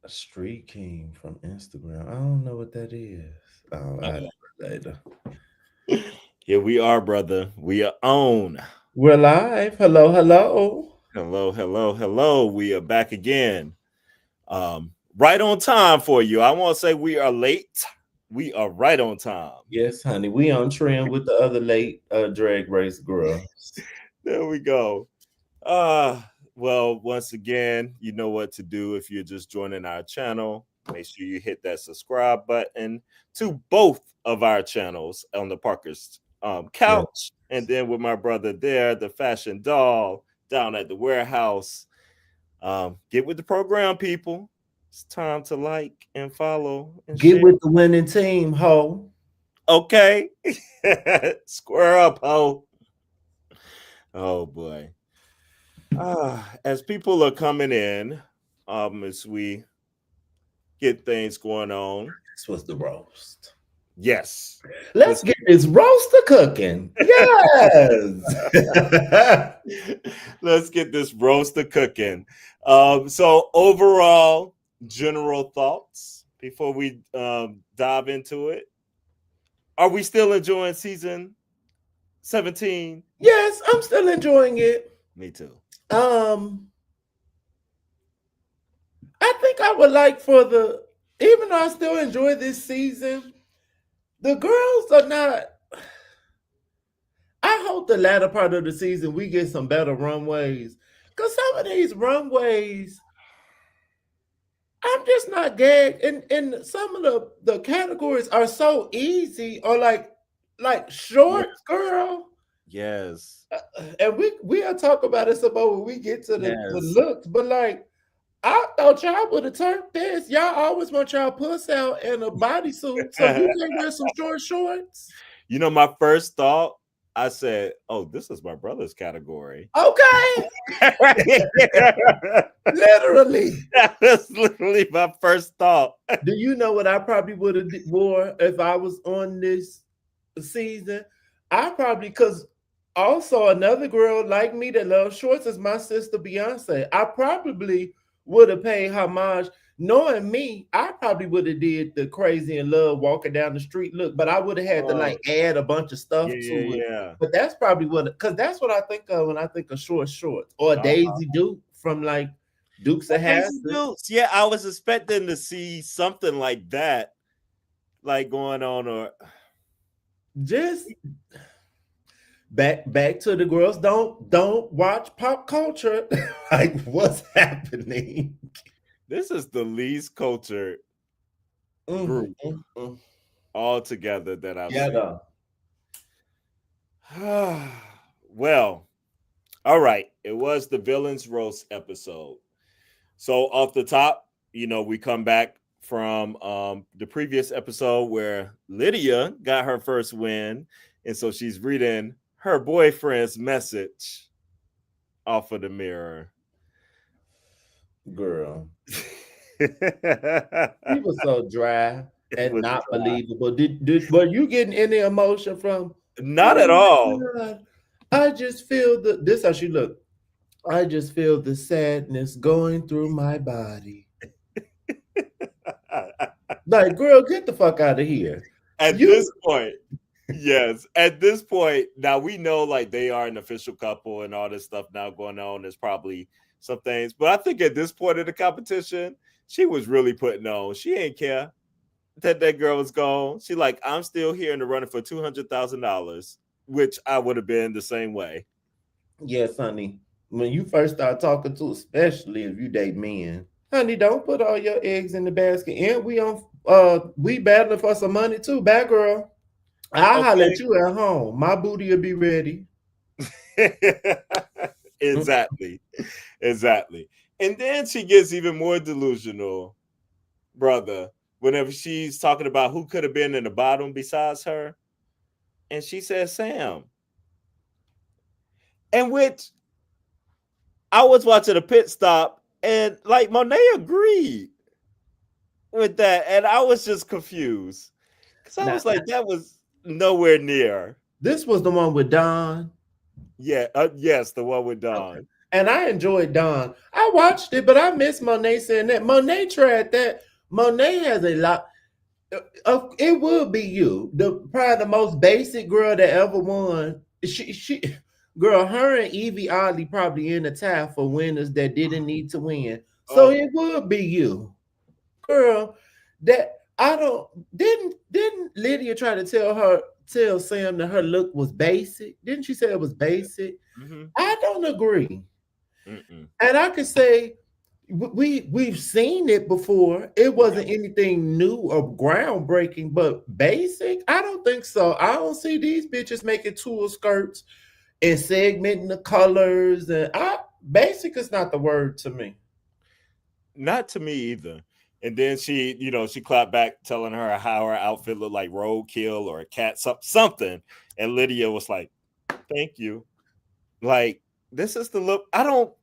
A Street King from Instagram. I don't know what that is. Oh, I later. Here we are, brother. We are on. We're live. Hello, hello. Hello, hello, hello. We are back again. Right on time for you. I won't say we are late. We are right on time. Yes, honey. We on trend with the other late drag race girls. There we go. Uh, well, once again, you know what to do if you're just joining our channel. Make sure you hit that subscribe button to both of our channels on the Parker's Yeah. couch, and then with my brother there, the fashion doll down at the warehouse. Get with the program, people. It's time to like and follow and Get share. with the winning team, ho. Okay, square up, ho. Oh boy. As people are coming in, as we get things going on. This was the roast. Yes. Let's Let's get this roaster cooking. Yes. let's get this roaster cooking. So overall, general thoughts before we dive into it. Are we still enjoying season 17? Yes, I'm still enjoying it. Me too. Um, I think I would like for even though I still enjoy this season, the girls are not. I hope the latter part of the season we get some better runways. Cause some of these runways, I'm just not gagged. And some of the categories are so easy or like Yeah. shorts, girl. Yes. And we'll talk about it some more when we get to the Yes. looks, but like I thought y'all would have turned this. Y'all always want y'all puss out in a bodysuit, so you can wear some short shorts. You know, my first thought, I said, "Oh, this is my brother's category." Okay, That literally. was literally my first thought. Do you know what I probably would have wore if I was on this season? I probably because also another girl like me that loves shorts is my sister Beyonce. I probably would have paid homage. Knowing me, I probably would have did the crazy in love walking down the street look, but I would have had to Oh, like add a bunch of stuff yeah, yeah, to it. yeah. But that's probably what because that's what I think of when I think of short shorts or Uh, Daisy Duke from like Dukes of Daisy Hazzard. Dukes. Yeah, I was expecting to see something like that, like going on, or Just back to the girls. Don't watch pop culture. Like what's happening? this is the least cultured Mm, group mm, mm. altogether that I've Yeah, seen. though. Well, all right. It was the villains roast episode. So off the top, we come back from the previous episode where Lydia got her first win, and so she's reading her boyfriend's message off of the mirror. Girl. It He was so dry and was not believable. Did were you getting any emotion from? not Oh at my all. God. I just feel this how she looked. I just feel the sadness going through my body. Like, girl, get the fuck out of here. At You this point, yes, at this point, now we know like they are an official couple and all this stuff now going on. There's probably some things, but I think at this point in the competition, she was really putting on. She ain't care that girl was gone. She like, I'm still here in the running for $200,000, which I would have been the same way. Yes, honey. When you first start talking to, especially if you date men, honey, don't put all your eggs in the basket. And we battling for some money too, bad girl. I'll holler Okay. at you at home. My booty will be ready. Mm, Exactly. Exactly. And then she gets even more delusional, brother, whenever she's talking about who could have been in the bottom besides her. And she says Sam. And which I was watching a pit stop and like Monet agreed with that. And I was just confused. Because I Now, was like, that was nowhere near. this was the one with Don. Yeah. Yes, the one with Okay. Dawn. And I enjoyed Don. I I watched it, but I miss Monet saying that. Monet tried that. Monet has a lot. It would be you, probably the most basic girl that ever won. Girl, her and Evie Oddly probably in the tie for winners that didn't need to win. So it would be you, girl. That I don't didn't Lydia try to tell Sam that her look was basic? Didn't she say it was basic? Mm-hmm. I don't agree. Mm-mm. And I could say we've seen it before. It wasn't anything new or groundbreaking, but basic. I don't think so. I don't see these bitches making tulle skirts and segmenting the colors. And basic is not the word to me. Not to me either. And then she, she clapped back, telling her how her outfit looked like roadkill or a cat, something. And Lydia was like, "Thank you." Like, this is the look. I don't.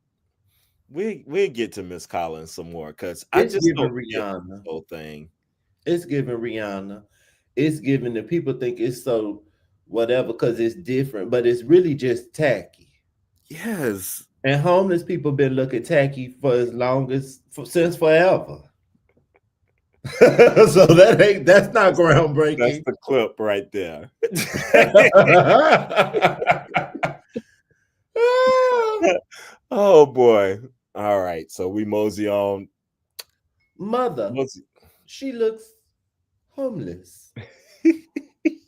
We'll get to Miss Collins some more because I just don't get the whole thing. It's giving Rihanna. It's giving the people think it's so whatever because it's different, but it's really just tacky. Yes. And homeless people been looking tacky for as long as since forever. So that's not groundbreaking. That's the clip right there. Oh boy. All right. So we mosey on. Mother. She looks homeless.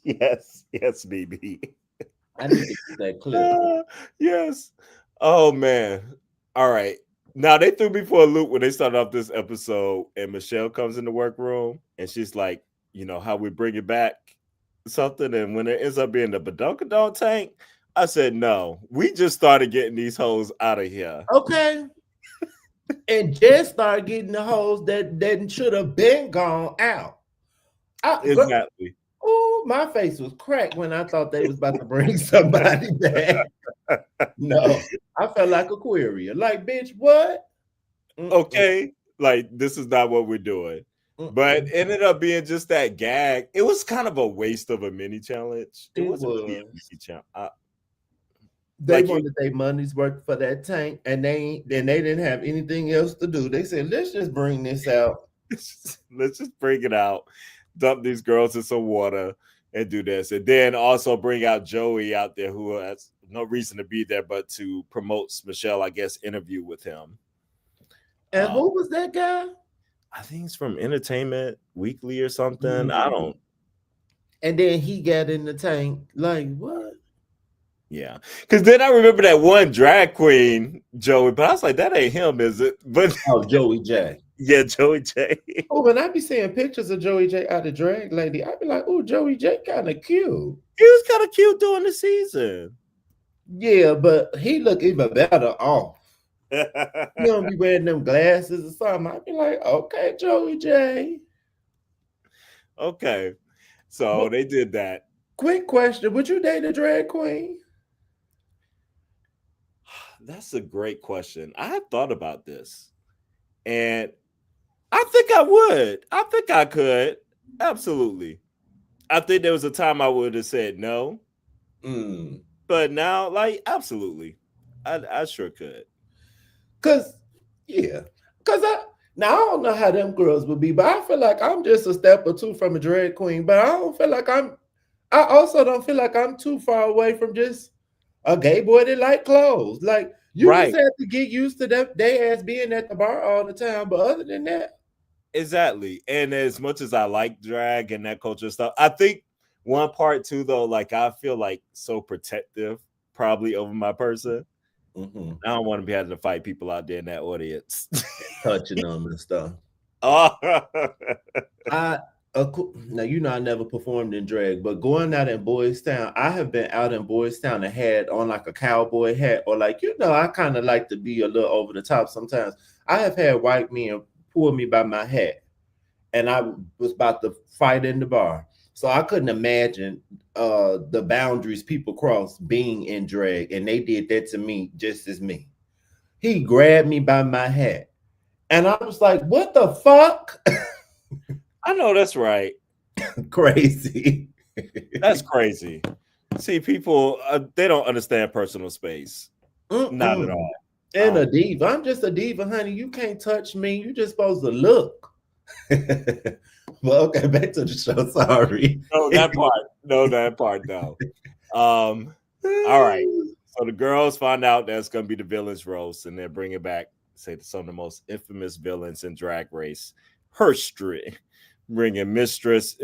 Yes, BB. I need to get that clip. Yes. Oh man. All right. Now they threw me for a loop when they started off this episode, and Michelle comes in the workroom and she's like, how we bring it back something, and when it ends up being the badunkadon tank, I said no. We just started getting these hoes out of here. Okay. And just started getting the hoes that should have been gone out. Exactly. Oh, my face was cracked when I thought they was about to bring somebody back. No, I felt like Aquaria. Like, bitch, what? Okay, like this is not what we're doing. But it ended up being just that gag. It was kind of a waste of a mini challenge. It wasn't really a mini challenge. They wanted their money's worth for that tank, and they didn't have anything else to do. They said, "Let's just bring this out. Let's just bring it out. Dump these girls in some water and do this, and then also bring out Joey out there, who has no reason to be there but to promote Michelle, I guess, interview with him." And who was that guy? I think it's from Entertainment Weekly or something. I don't. And then he got in the tank. Like, what? Yeah, because then I remember that one drag queen, Joey, but I was like, that ain't him, is it? But Joey J. Yeah, Joey J. Oh, when I be seeing pictures of Joey J out of drag lady, I be like, oh, Joey J kind of cute. He was kind of cute during the season. Yeah, but he look even better off. You don't be wearing them glasses or something. I'd be like, okay, Joey J. Okay. So they did that. Quick question. Would you date a drag queen? That's a great question. I had thought about this. And I think I would. I think I could. Absolutely. I think there was a time I would have said no. But now, like, absolutely. I sure could. Because I don't know how them girls would be, but I feel like I'm just a step or two from a drag queen, but I also don't feel like I'm too far away from just a gay boy that like clothes. Like, you just have to get used to that they ass being at the bar all the time, but other than that. Exactly. And as much as I like drag and that culture stuff, I think one part too, though, like I feel like so protective probably over my person. I don't want to be having to fight people out there in that audience, touching them and stuff. Now, I never performed in drag, but going out in Boys Town, I have been out in Boys Town and had on like a cowboy hat, or like, I kind of like to be a little over the top sometimes. I have had white men pull me by my hat, and I was about to fight in the bar. So I couldn't imagine the boundaries people cross being in drag, and they did that to me just as me. He grabbed me by my hat, and I was like, what the fuck? I know that's right. Crazy. That's crazy. See, people, they don't understand personal space. Not at all. And a diva. I'm just a diva, honey. You can't touch me. You just supposed to look. Well, okay, back to the show. Sorry. No, that part. No, that part though. All right. So the girls find out that's gonna be the villains roast, and then bring it back. Say some of the most infamous villains in Drag Race history. Bringing Mistress.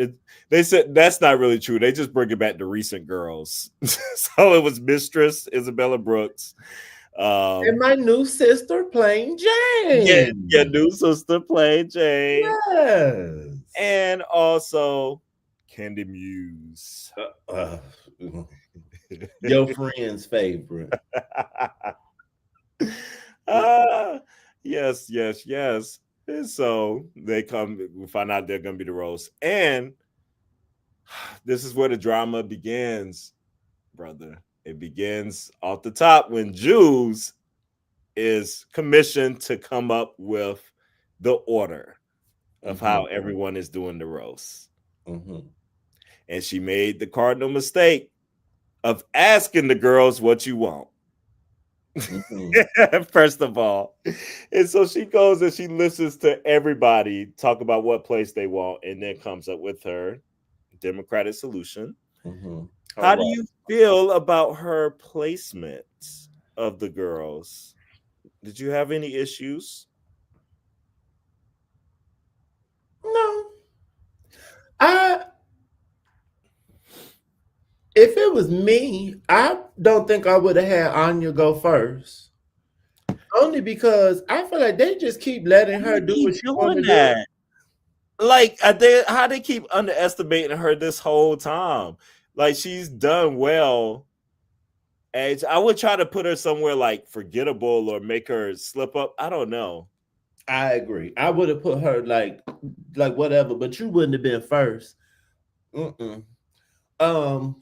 They said that's not really true. They just bring it back to recent girls. So it was Mistress Isabella Brooks. And my new sister playing Jane. Yeah, your new sister playing Jane. Yes. And also Candy Muse. Your friend's favorite. Yes. And so they come, we find out they're gonna be the roast. And this is where the drama begins, brother. It begins off the top when Jules is commissioned to come up with the order of how everyone is doing the roast. And she made the cardinal mistake of asking the girls what you want. First of all. And so she goes and she listens to everybody talk about what place they want and then comes up with her democratic solution. How do you feel about her placement of the girls? Did you have any issues? No. If it was me, I don't think I would have had Anya go first. Only because I feel like they just keep letting her do what she want to do. Like, how they keep underestimating her this whole time. Like, she's done well. And I would try to put her somewhere like forgettable or make her slip up. I don't know. I agree. I would have put her like whatever, but you wouldn't have been first. And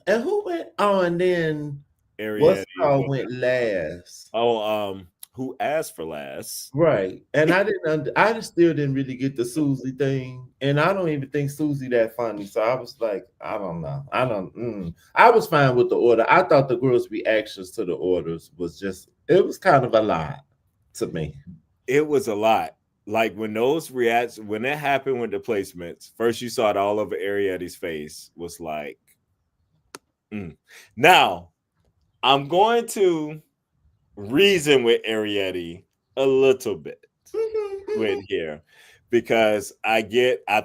who went on then? What's called went last? Who asked for last? Right. And I still didn't really get the Susie thing. And I don't even think Susie that funny. So I was like, I don't know. I was fine with the order. I thought the girls' reactions to the orders was it was kind of a lot to me. It was a lot. Like when those when it happened with the placements, first you saw it all over Arietti's face was like, Now, I'm going to reason with Arietti a little bit with here because I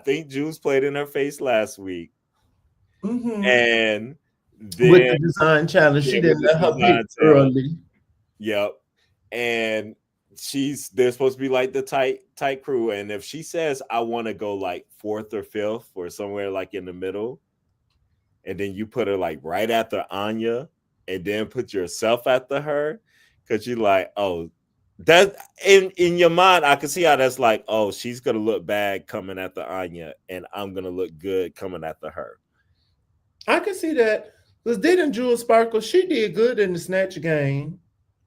think Jules played in her face last week. And then with the design challenge, she didn't let her pick early. Yep. And they're supposed to be like the tight crew. And if she says I want to go like 4th or 5th or somewhere like in the middle, and then you put her like right after Anya and then put yourself after her, because you're like, oh, that in your mind, I can see how that's like, oh, she's gonna look bad coming after Anya, and I'm gonna look good coming after her. I can see that. Because didn't Jules Sparkle, she did good in the Snatch game.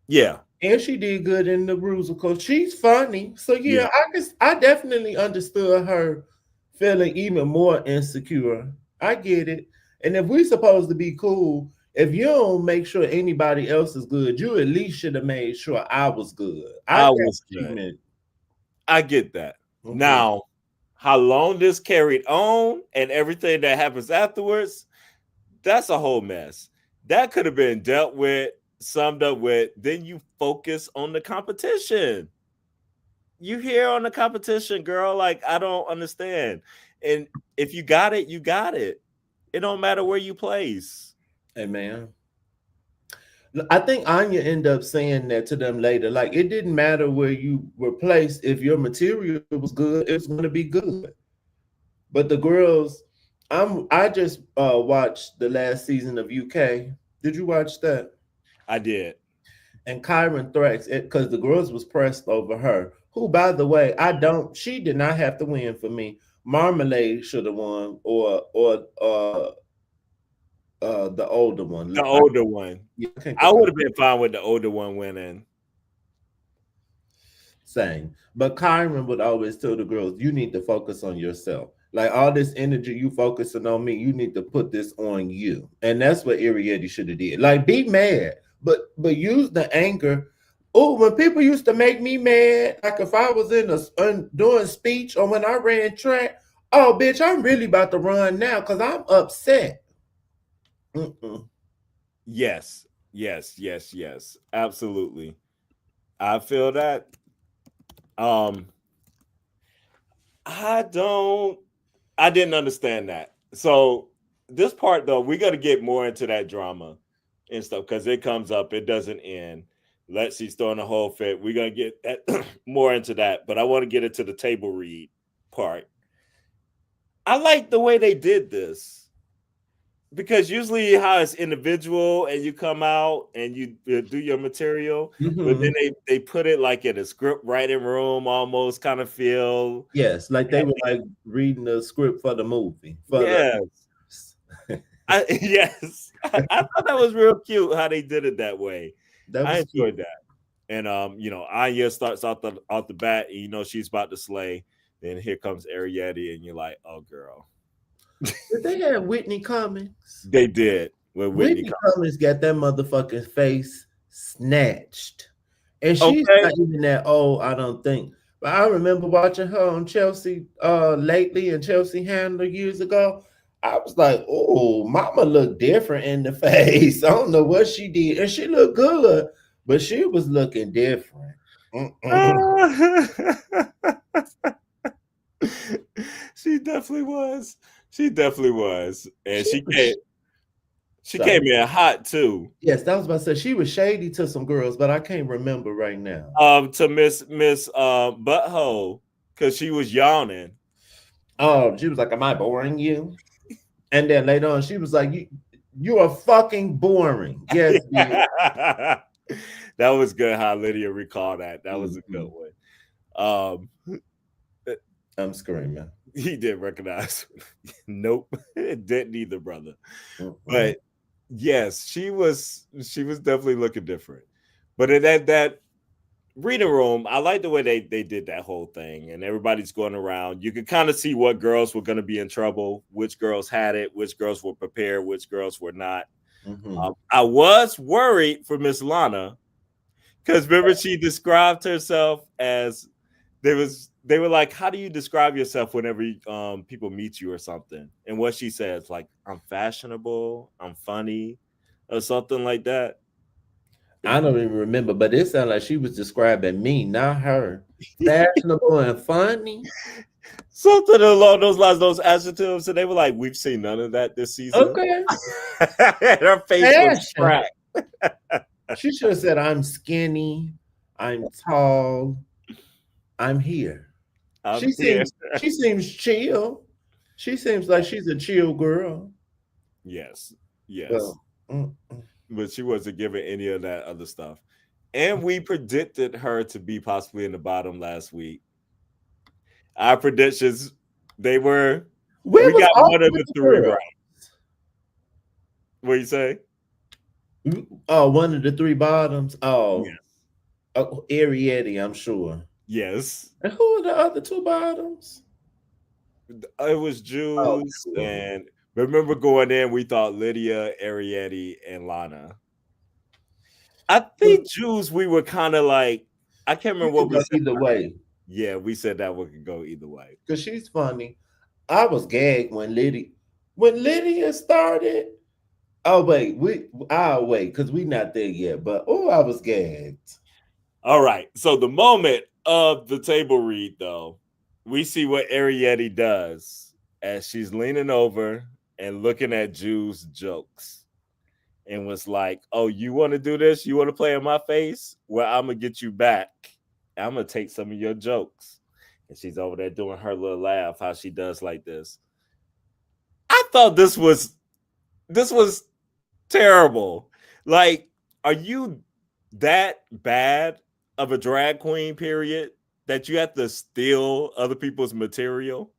Yeah. And she did good in the Rusical. She's funny. So yeah. I definitely understood her feeling even more insecure. I get it. And if we're supposed to be cool, if you don't make sure anybody else is good, you at least should have made sure I was good. I was good. I get that. Now, how long this carried on and everything that happens afterwards, that's a whole mess. That could have been dealt with, summed up with, then you focus on the competition. You here on the competition, girl. Like, I don't understand. And if you got it, you got it. It don't matter where you place. Hey, man. I think Anya ended up saying that to them later. Like, it didn't matter where you were placed. If your material was good, it was going to be good. But the girls, I just watched the last season of UK. Did you watch that? I did. And Kyron Thrax, because the girls was pressed over her. Who, by the way, she did not have to win for me. Marmalade should have won, or the older one. The older one. I would have been fine with the older one winning. Same. But Kyron would always tell the girls, you need to focus on yourself. Like all this energy you focusing on me, you need to put this on you. And that's what Arietti should have did. Like be mad, but use the anger. Oh, when people used to make me mad, like if I was doing speech or when I ran track, oh, bitch, I'm really about to run now because I'm upset. Mm-mm. Yes, yes, yes, yes. Absolutely. I feel that. Um, I don't I didn't understand that. So this part though, we gotta get more into that drama and stuff because it comes up, it doesn't end. Lexi's throwing a whole fit. We're gonna get that, more into that, but I want to get into the table read part. I like the way they did this because usually how it's individual and you come out and you do your material, but then Mm-hmm. they put it like in a script writing room almost kind of feel. Yes, like they were like reading the script for the movie. For the Yes. Yes. I thought that was real cute how they did it that way. that I was cute. enjoyed that. And Anya starts out the bat, and you know she's about to slay. Then here comes Arietti, and you're like, oh girl. Did they have Whitney Cummings? They did with Whitney. Whitney Cummings got that motherfucking face snatched. And she's Okay. not even that old, I don't think. But I remember watching her on Chelsea lately and Chelsea Handler years ago. I was like, oh, mama looked different in the face. I don't know what she did. And she looked good, but she was looking different. She definitely was. She definitely was. And She she was, came sorry. in hot too. Yes, that was about to say she was shady to some girls, but I can't remember right now. To Miss Butthole because she was yawning. Oh, she was like, am I boring you? And then later on, she was like, you are fucking boring. Yes, bitch. That was good how Lydia recalled that. That was a good Mhm. one. I'm screaming. He didn't recognize. Nope. It didn't either, brother. Mm-mm. But yes, she was definitely looking different. But in that reading room, I like the way they did that whole thing, and everybody's going around. You could kind of see what girls were going to be in trouble, which girls had it, which girls were prepared, which girls were not. Mm-hmm. I was worried for Miss Lana because remember she described herself as they were like, how do you describe yourself whenever people meet you or something? And what she says, like, I'm fashionable, I'm funny, or something like that. I don't even remember, but it sounded like she was describing me, not her. Fashionable and funny. Something along those lines, those adjectives, and they were like, "We've seen none of that this season." Okay. And her face was Fashion. cracked. She should have said, I'm skinny, I'm tall, I'm here. I'm She here. seems chill. She seems like she's a chill girl. Yes, yes, Well, mm, but she wasn't giving any of that other stuff. And we predicted her to be possibly in the bottom last week. Our predictions, they were, where we was got all one of with the the three girl? right. What you say? Oh, one of the three bottoms. Yes, Oh, Arietti, I'm sure. yes. And who are the other two bottoms? It was Oh, Jules, sure. and remember going in, we thought Lydia, Arietti, and Lana. I Well, think Jules, we were kind of like, I can't she remember could what we go said. either way Yeah, we said that one could go either way. because she's funny. I was gagged when Lydia started. Oh wait, I'll wait because we're not there yet. But oh, I was gagged. All right. So the moment of the table read, though, we see what Arietti does as she's leaning over and looking at Jules' jokes and was like, oh, you want to do this? You want to play in my face? Well, I'm going to get you back. I'm going to take some of your jokes. And she's over there doing her little laugh, how she does like this. I thought this was terrible. Like, are you that bad of a drag queen, period, that you have to steal other people's material?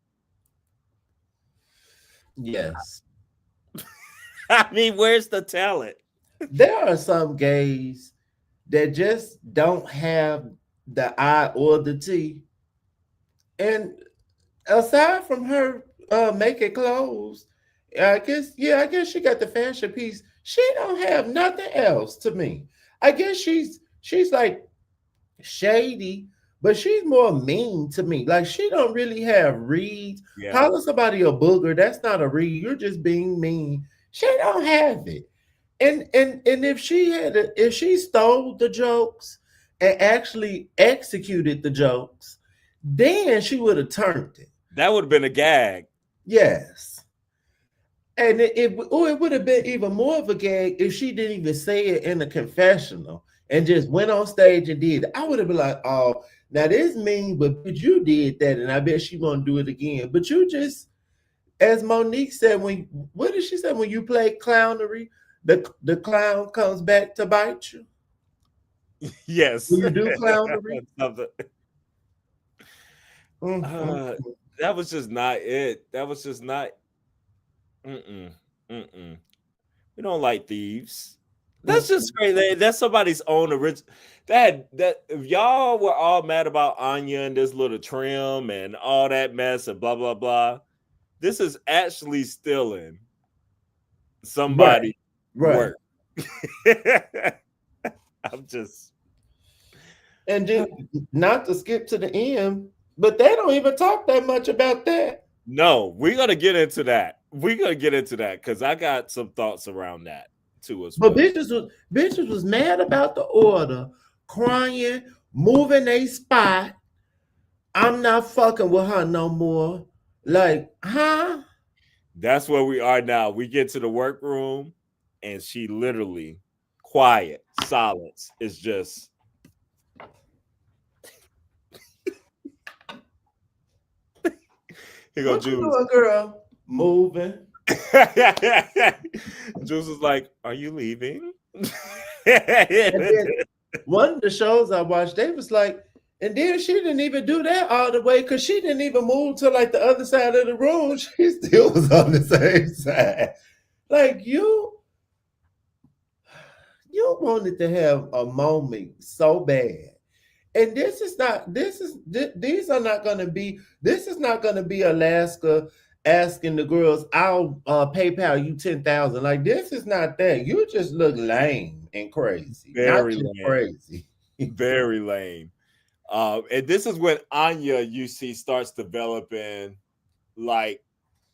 Yes, I mean, where's the talent? there are some gays that just don't have the I or the T. And aside from her making clothes, I guess she got the fashion piece. She don't have nothing else to me. I guess she's like shady, but she's more mean to me. Like she don't really have reads. Yeah. Calling somebody a booger, that's not a read. You're just being mean. She don't have it. And if if she stole the jokes and actually executed the jokes, then she would have turned it. That would have been a gag. Yes. And it would have been even more of a gag if she didn't even say it in a confessional and just went on stage and did it. I would have been like, oh, now this mean, but you did that, and I bet she gonna do it again. But you just, as Monique said, what did she say when you play clownery, the clown comes back to bite you? Yes. When you do clownery? That was just not it. That was just not. We don't like thieves. That's just crazy. That's somebody's own original. That if y'all were all mad about Anya and this little trim and all that mess and blah blah blah, this is actually stealing somebody's work. I'm just. And just not to skip to the end, but they don't even talk that much about that. No, we're gonna get into that. We're gonna get into that because I got some thoughts around that too as well. But bitches was mad about the order, crying, moving a spot. I'm not fucking with her no more. Like, huh? That's where we are now. We get to the workroom, and she literally quiet, silence is just. Here go What Juice. you doing, girl? Moving. Juice is like, "Are you leaving?" One of the shows I watched, they was like, and then she didn't even do that all the way because she didn't even move to like the other side of the room. She still was on the same side. Like you wanted to have a moment so bad. And these are not going to be, this is not going to be Alaska asking the girls, I'll PayPal you 10,000. Like this is not that. You just look lame and crazy. Very not lame. crazy. Very lame. And this is when Anya, you see, starts developing like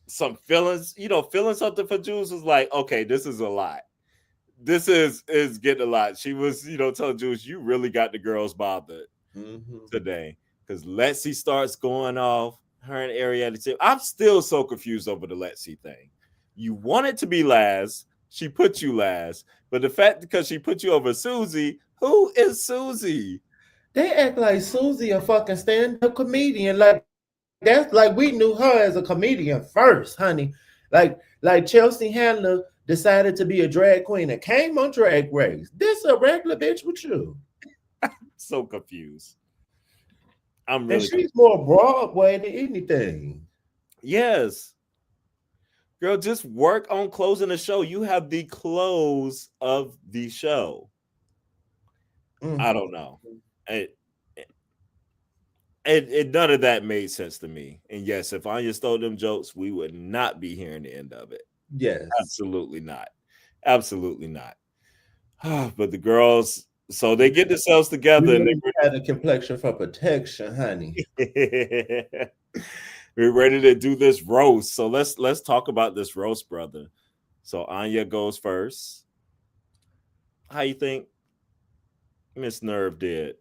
some feelings, feeling something for Jules. Was like, okay, this is a lot. This is getting a lot. She was, telling Jules, you really got the girls bothered today. Because Lexi starts going off, her and Ariana. I'm still so confused over the Lexi thing. You wanted to be last, she put you last. But the fact because she put you over Susie, who is Susie? They act like Susie a fucking stand-up comedian. Like that's like we knew her as a comedian first, honey. Like Chelsea Handler decided to be a drag queen and came on Drag Race. This a regular bitch with you. So confused. I'm really. And she's more Broadway than anything. Yes. Girl, just work on closing the show. You have the close of the show. I don't know. It none of that made sense to me. And yes, if Anya stole them jokes, we would not be hearing the end of it. Yes. Absolutely not. Absolutely not. But the girls, so they get themselves together and they had a complexion for protection, honey. We're ready to do this roast. So let's talk about this roast, brother. So Anya goes first. How you think Miss Nerve did?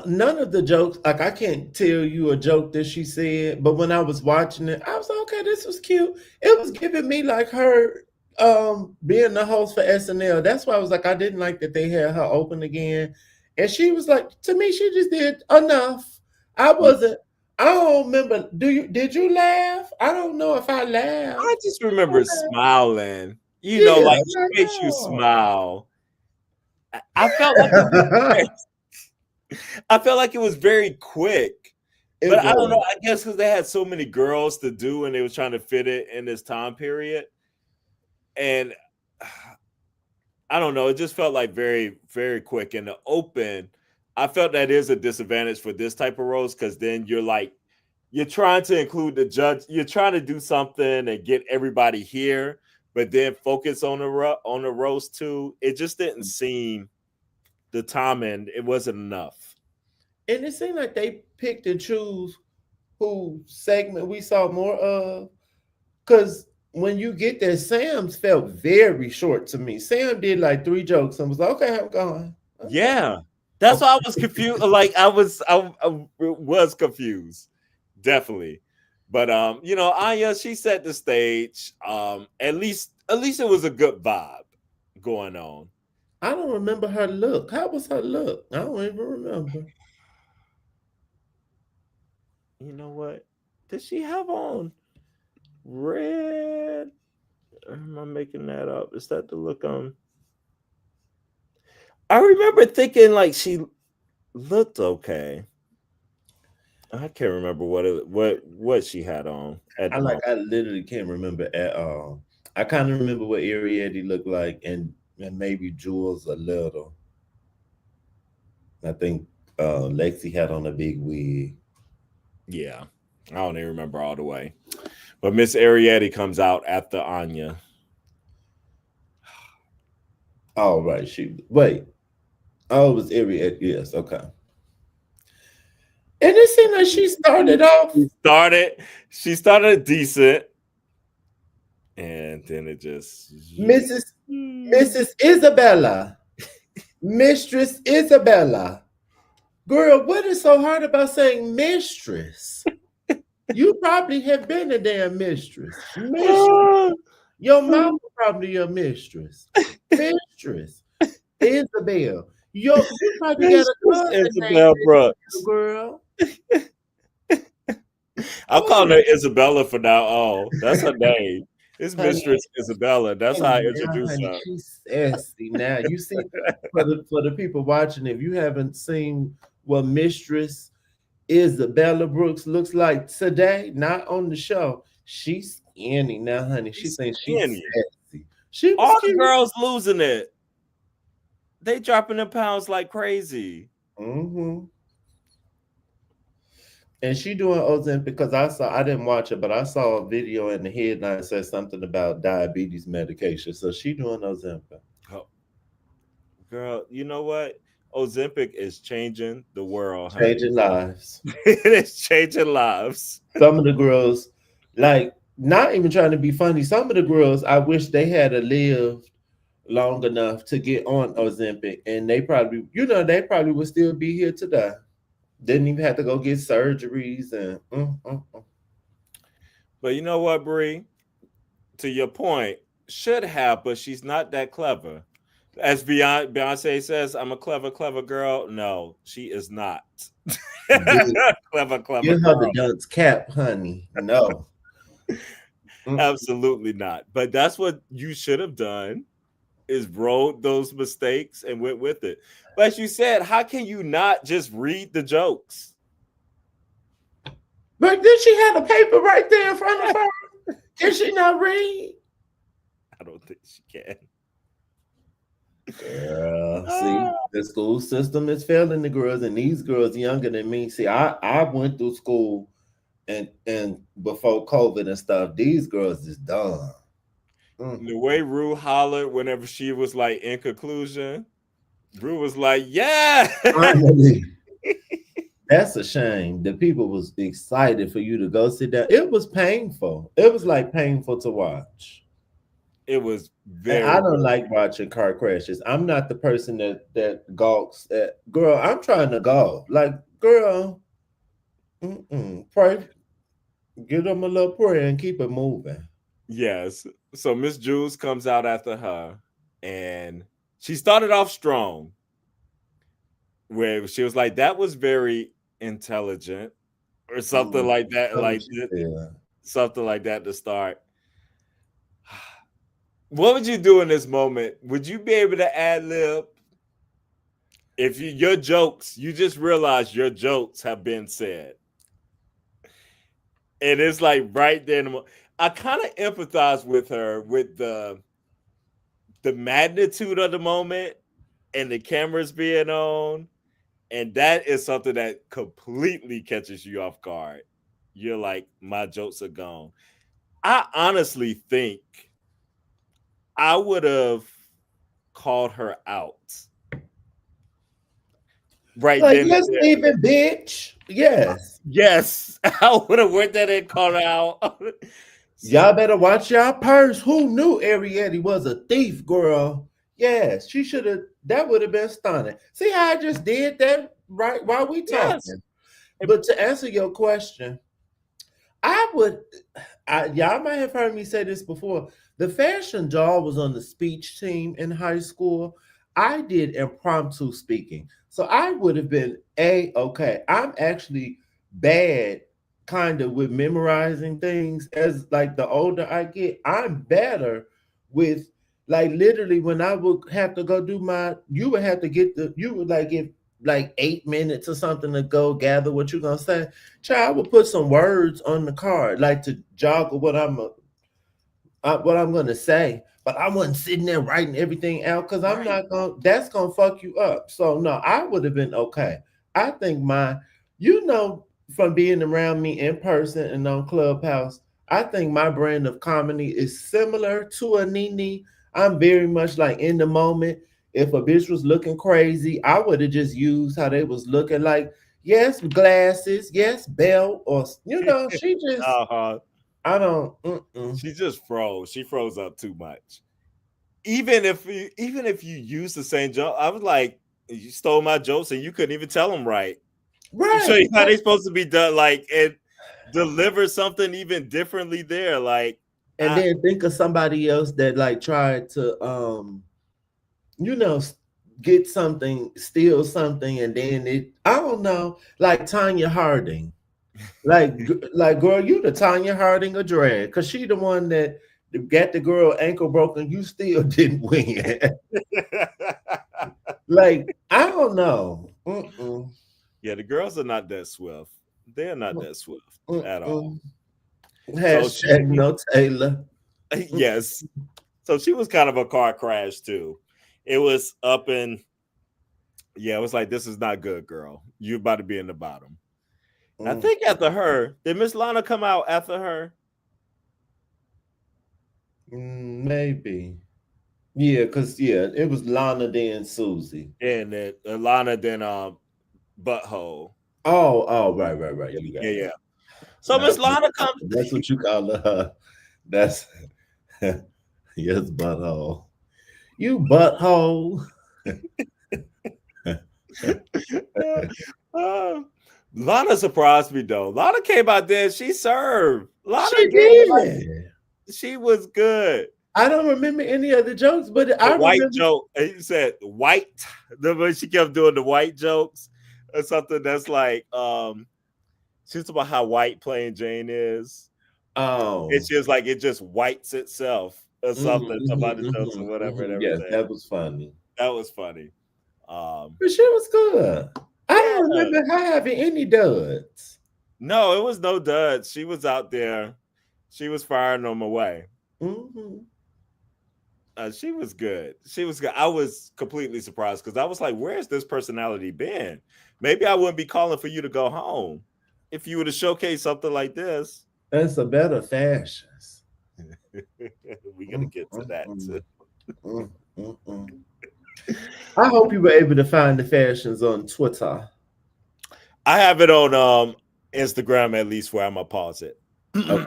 None of the jokes, like I can't tell you a joke that she said, but when I was watching it, I was like, okay, this was cute. It was giving me like her being the host for SNL. That's why I was like, I didn't like that they had her open again. And she was like, to me, she just did enough. I don't remember. Did you laugh? I don't know if I laughed. I just remember smiling. Like she makes you smile. I felt like it was very quick. But I don't know. I guess because they had so many girls to do and they was trying to fit it in this time period. And I don't know. It just felt like very, very quick. In the open, I felt that is a disadvantage for this type of roast because then you're trying to include the judge. You're trying to do something and get everybody here, but then focus on the roast too. It just didn't seem the timing, it wasn't enough. And it seemed like they picked and choose who segment we saw more of. Because when you get there, Sam's felt very short to me. Sam did like 3 jokes and was like, okay, I'm going. Okay. Yeah, that's why I was confused. Like I was confused, definitely. But Anya, she set the stage. At least it was a good vibe going on. I don't remember her look. How was her look? I don't even remember. You know what? Did she have on red? Or am I making that up? Is that the look on? I remember thinking like she looked okay. I can't remember what she had on at the moment. I literally can't remember at all. I kind of remember what Ariette looked like, and maybe Jules a little. I think Lexi had on a big wig. Yeah, I don't even remember all the way. But Miss Ariette comes out after Anya. Oh right, she wait. Oh, it was Ariette. Yes, okay. And it seemed like she started off. She started decent, and then it just Mrs. Mrs. Isabella, Mistress Isabella. Girl, what is so hard about saying mistress? You probably have been a damn mistress. Mistress. Your mom was probably your mistress. Mistress. Isabel. You probably got a cousin named Isabel Isabel, Brooks. girl. I'm calling her Isabella for now on. That's her name. It's Honey, Mistress Isabella. That's how I and now, introduce honey, her. she's sassy. Now you see, for the people watching, if you haven't seen what Mistress Isabella Brooks looks like today, not on the show, she's skinny now, honey. She She's thinks she's skinny. sassy. She was All the cute. girls losing it. They dropping the pounds like crazy. Hmm. And she doing Ozempic because I didn't watch it, but I saw a video and the headline said something about diabetes medication. So she doing Ozempic. Oh, girl, you know what? Ozempic is changing the world, honey. Changing lives. It is changing lives. Some of the girls, like, not even trying to be funny, some of the girls, I wish they had lived long enough to get on Ozempic, and they probably would still be here today. Didn't even have to go get surgeries and But you know what, Bree? To your point, should have, but she's not that clever. As Beyonce says, I'm a clever, clever girl. No, she is not. get, Clever, clever get her girl. the dunce cap, honey. No. Mm. Absolutely not. But that's what you should have done is wrote those mistakes and went with it. But as you said, how can you not just read the jokes? But then she had a paper right there in front of her. Can she not read? I don't think she can. Girl, see, the school system is failing the girls, and these girls younger than me. See, I went through school and before COVID and stuff. These girls is dumb. The way Rue hollered whenever she was like in conclusion, Rue was like, "Yeah." Finally, that's a shame. The people was excited for you to go sit down. It was painful. It was like painful to watch. It was And very, I don't very like watching car crashes. I'm not the person that gawks at. Girl, I'm trying to go. Like, girl, pray, give them a little prayer and keep it moving. yes. So Miss Jules comes out after her, and she started off strong, where she was like, "That was very intelligent," or something like that, That's what like she said. something like that to start. What would you do in this moment? Would you be able to ad lib if your jokes? You just realize your jokes have been said, and it's like right there. I kind of empathize with her with the magnitude of the moment and the cameras being on, and that is something that completely catches you off guard. You're like, my jokes are gone. I honestly think I would have called her out right Like, then and yes, there. Stephen, bitch. Yes. Yes, I would have went there and called her out. Y'all better watch y'all purse. Who knew Ariette was a thief, girl? Yes, she should have. That would have been stunning. See how I just did that right while we Yes. talking. But to answer your question, I would. Y'all might have heard me say this before. The fashion doll was on the speech team in high school. I did impromptu speaking, so I would have been okay. I'm actually bad, kind of with memorizing things. As like the older I get, I'm better with like literally when I would have to go do my. You would have to get the. You would like give like 8 minutes or something to go gather what you're gonna say. Child, I would put some words on the card, like to joggle what I'm gonna say. But I wasn't sitting there writing everything out because I'm Right. not gonna. That's gonna fuck you up. So no, I would have been okay. I think from being around me in person and on Clubhouse, I think my brand of comedy is similar to a Nene. I'm very much like in the moment. If a bitch was looking crazy, I would have just used how they was looking. Like, yes, glasses, yes, belt, or she just. Uh-huh. I don't. Mm-mm. She just froze. She froze up too much. Even if you use the same joke, I was like, you stole my jokes and you couldn't even tell them right. So Right. how they supposed to be done? Like it deliver something even differently there. Like And I then think of somebody else that like tried to you know s- get something, steal something, and then I don't know, like Tanya Harding. Like girl, you the Tanya Harding of drag, because she the one that got the girl ankle broken, you still didn't win. Like, I don't know. Mm-mm. yeah, the girls are not that swift. They're not that swift at all. Mm-mm. So Hashtag no Taylor. yes. So she was kind of a car crash too. It was up in yeah, it was like this is not good, girl. You're about to be in the bottom. And I think after her, did Miss Lana come out after her? Maybe. Yeah, because it was Lana then Susie. And then Lana, then Butthole. Oh, right. You got Yeah, it. yeah. So Miss Lana comes. That's what you call her. That's yes, butthole. You butthole. uh, Lana surprised me though. Lana came out there. She served. Lana She did like did. she was good. I don't remember any other jokes, but The I white remember. joke. He said white. The way she kept doing the white jokes or something that's like she's about how white Plain Jane is. Oh, It's just like it just whites itself or something about the jokes or whatever and Yes, everything. that was funny. That was funny. Um But she was good. I don't yeah. remember her having any duds. No, it was no duds. She was out there. She was firing them away. Mm-hmm. She was good. She was good. I was completely surprised because I was like, "Where's this personality been?" Maybe I wouldn't be calling for you to go home if you were to showcase something like this. That's a better fashions. We're gonna Mm, get to mm, that mm, too. mm, mm. I hope you were able to find the fashions on Twitter. I have it on Instagram at least where I'm gonna pause it. Okay.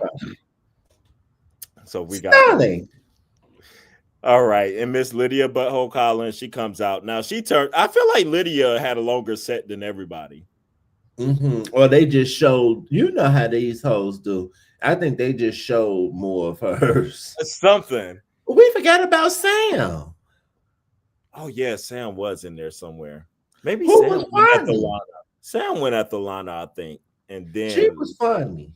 So we got that. Stunning. All right, and Miss Lydia Butthole Collins, she comes out now. She turned. I feel like Lydia had a longer set than everybody. Or they just showed, you know how these hoes do. I think they just showed more of hers. Something. We forgot about Sam. Oh yeah, Sam was in there somewhere. Maybe Who Sam was went at the funny? Lana. Sam went at the Lana, I think, and She then was funny.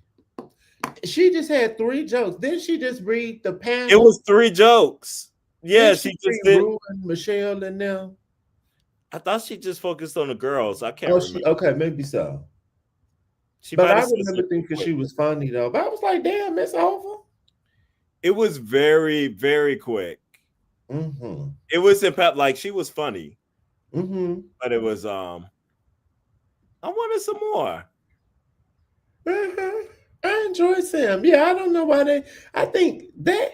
She just had 3 jokes. Didn't she just read the it panel? was 3 jokes. Yeah, Didn't she she read just did. Rue and Michelle and them? I thought she just focused on the girls. I can't Oh, remember. okay, maybe so. She But might I have said remember something thinking quick. she was funny though. But I was like, damn, it's over. It was very, very quick. Mm-hmm. It was impact like she was funny, Mm-hmm. but it was I wanted some more. Uh-huh. I enjoy Sam. Yeah, I don't know why I think that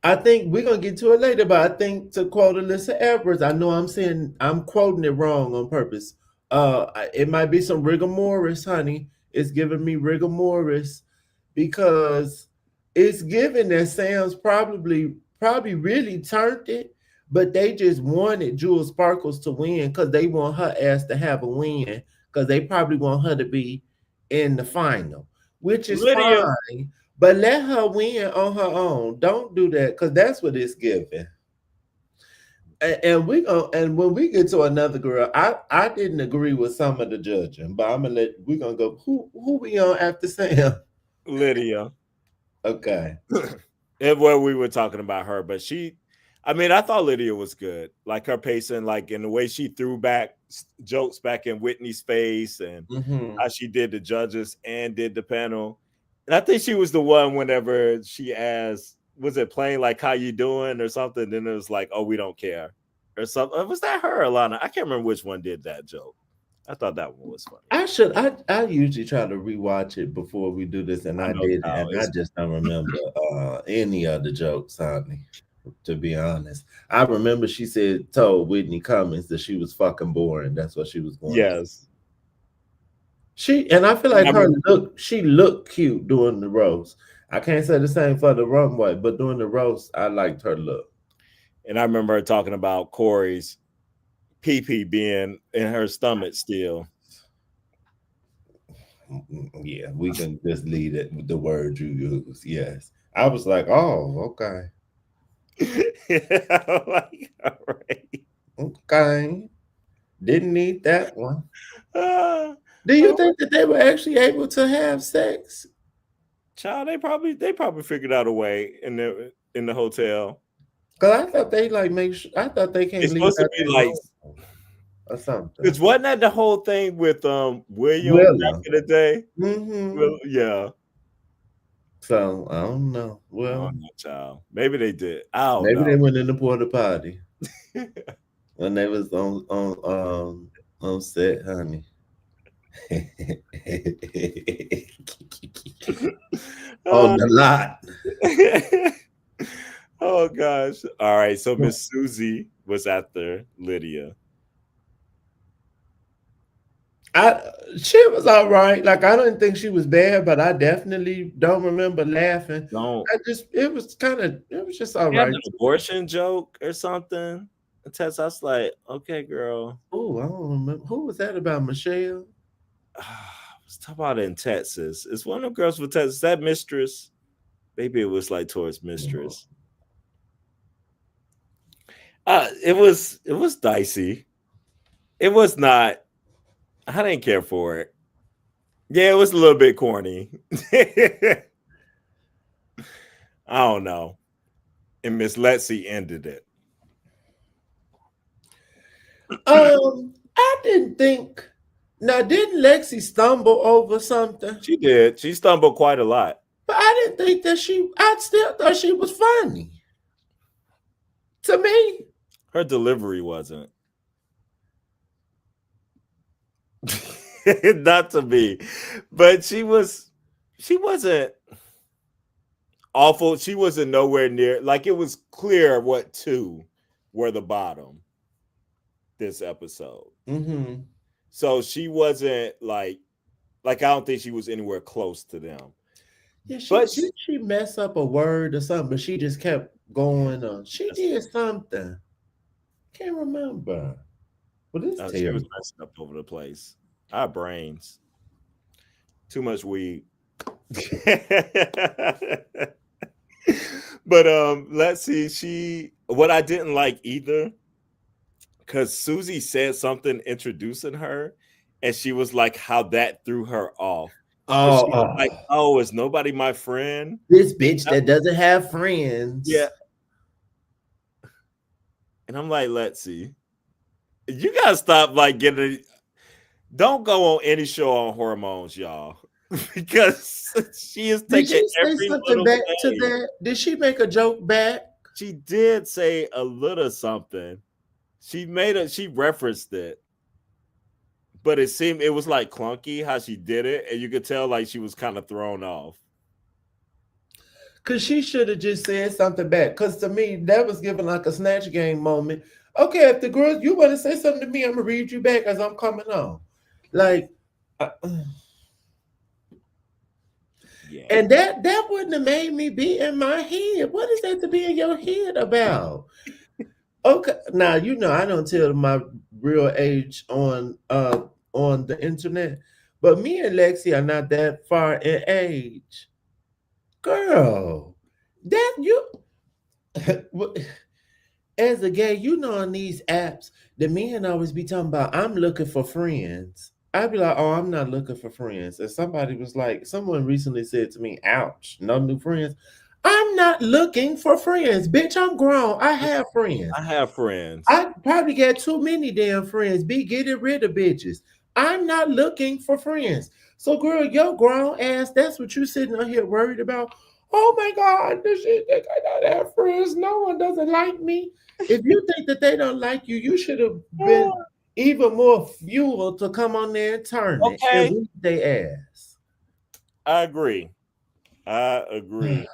I think we're gonna get to it later, but I think to quote Alyssa Edwards, I know I'm quoting it wrong on purpose. It might be some rigor mortis, honey. It's giving me rigor mortis because it's given that Sam's probably really turned it, but they just wanted Jewel Sparkles to win because they want her ass to have a win because they probably want her to be in the final, which is Lydia. fine. But let her win on her own. Don't do that because that's what it's giving. And when we get to another girl, I didn't agree with some of the judging, but I'm gonna let we gonna go. Who we on after Sam? Lydia. Okay. And well, we were talking about her, but I mean, I thought Lydia was good. Like her pacing, like in the way she threw back jokes back in Whitney's face and Mm-hmm. how she did the judges and did the panel. And I think she was the one whenever she asked, was it playing like how you doing or something? Then it was like, oh, we don't care. Or something. Was that her or Lana? I can't remember which one did that joke. I thought that one was funny. I usually try to rewatch it before we do this, and I I know did, how and I it's just don't remember any of the jokes, honey. To be honest, I remember she told Whitney Cummings that she was fucking boring. That's what she was going to. yes. And I feel And like I remember, she looked cute doing the roast. I can't say the same for the runway, but doing the roast, I liked her look. and I remember her talking about Corey's pee pee being in her stomach still. Yeah, we can just leave it with the word you use. Yes. I was like, oh, okay. Like, all right. Okay. Didn't need that one. Uh, Do you oh, think that they were actually able to have sex? child, they probably figured out a way in the hotel. Because I thought they like make sure, I thought they can't It's leave supposed to out be their like, room or something. because wasn't that the whole thing with William back Willa. in the day? Mm-hmm. Well, yeah. So I don't know. Oh Well, no, child. Maybe they did. I don't maybe know. they went in the porta potty when they was on set, honey. On Uh, the lot. oh gosh. All right. So Miss Susie was after Lydia. I She was all right. Like I didn't think she was bad, but I definitely don't remember laughing. Don't It was just all you have right. an abortion joke or something? And Tess, I was like, okay, girl. Oh, I don't remember. Who was that about Michelle? Let's talk about it in Texas. It's one of them girls from Texas. That Mistress. Maybe it was like towards No. Mistress. It was dicey. It was not. I didn't care for it. Yeah, it was a little bit corny. I don't know. And Miss Letsy ended it. I didn't think. Now, didn't Lexi stumble over something? She did. She stumbled quite a lot. But I didn't think that I still thought she was funny. To me. Her delivery wasn't. Not to me. But she wasn't awful. She wasn't nowhere near. Like it was clear what two were the bottom this episode. Mm-hmm. So she wasn't like I don't think she was anywhere close to them. Yeah, But did she mess up a word or something, but she just kept going on. She did something. Can't remember. But it's she was terrible. messing up over the place. Our brains. Too much weed. But let's see. What I didn't like either, because Susie said something introducing her, and she was like, how that threw her off. Because she was like, Oh, oh, is nobody my friend? this bitch that doesn't have friends. Yeah. And I'm like, let's see. You gotta stop like getting. Don't go on any show on hormones, y'all, because she is Did taking she say every something little back to thing. that? Did she make a joke back? She did say a little something. She referenced it, but it was like clunky how she did it, and you could tell like she was kind of thrown off. Cause she should have just said something back. Cause to me, that was given like a snatch game moment. Okay, if the girls you want to say something to me, I'm gonna read you back as I'm coming on. Like, uh, Yeah. and that wouldn't have made me be in my head. What is that to be in your head about? Okay, now you know I don't tell my real age on the internet, but me and Lexi are not that far in age, girl. That you as a gay, you know, on these apps, the men always be talking about, I'm looking for friends. I'd be like, oh, I'm not looking for friends. And somebody was like, someone recently said to me, ouch, no new friends. I'm not looking for friends. Bitch, I'm grown. I have friends. I have friends. I probably got too many damn friends. Be getting rid of bitches. I'm not looking for friends. So, girl, your grown ass, that's what you sitting on here worried about. Oh my God, this shit think I don't have friends. No one doesn't like me. If you think that they don't like you, you should have been even more fuel to come on there and turn it and Okay. beat their ass. I agree. I agree.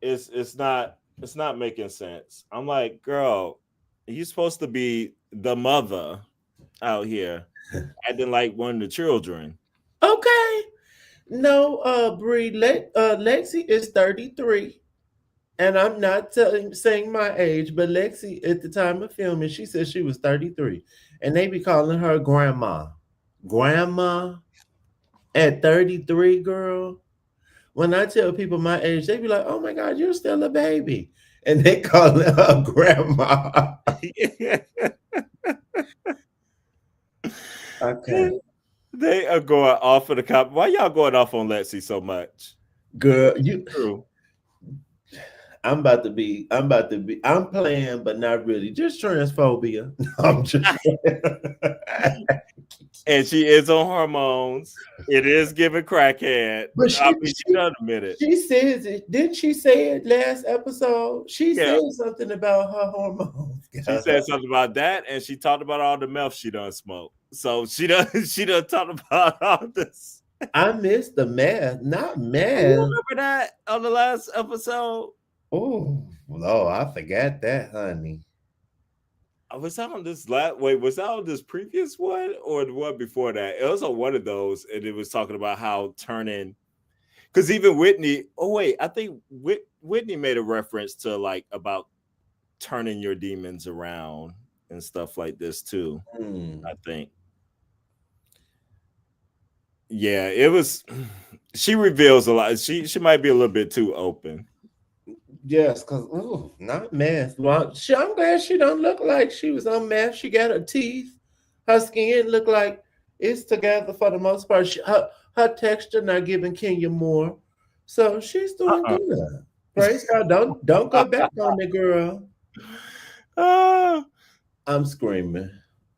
It's not making sense. I'm like, girl, you're supposed to be the mother out here acting like one of the children. Okay. No, Bree, Lexi is 33. And I'm not saying my age, but Lexi, at the time of filming, she said she was 33. And they be calling her grandma. Grandma at 33, girl. When I tell people my age, they be like, oh my God, you're still a baby. And they call her grandma. Okay. They are going off of the cop. Why y'all going off on Lexi so much? Girl, you True. I'm playing, but not really. Just transphobia. I'm just And she is on hormones. It is giving crackhead. But I mean, she done admitted. she says it. Didn't she say it last episode? She Yeah. said something about her hormones. She said something about that, and she talked about all the meth she done smoked. So she done she done talked about all this. I missed the math, not You math. remember that on the last episode? Oh, Lord, I forgot that, honey. Was that on this last? Wait, was that on this previous one or the one before that? It was on one of those, and it was talking about how turning. Because even Whitney. Oh wait, I think Whitney made a reference to like about turning your demons around and stuff like this too. I think. Yeah, it was. She reveals a lot. She might be a little bit too open. Yes, because not math. Well, I'm glad she don't look like she was on math. She got her teeth, her skin look like it's together for the most part. Her texture not giving Kenya more, so she's doing good. Praise God! Don't go back on the girl. Ah, I'm screaming.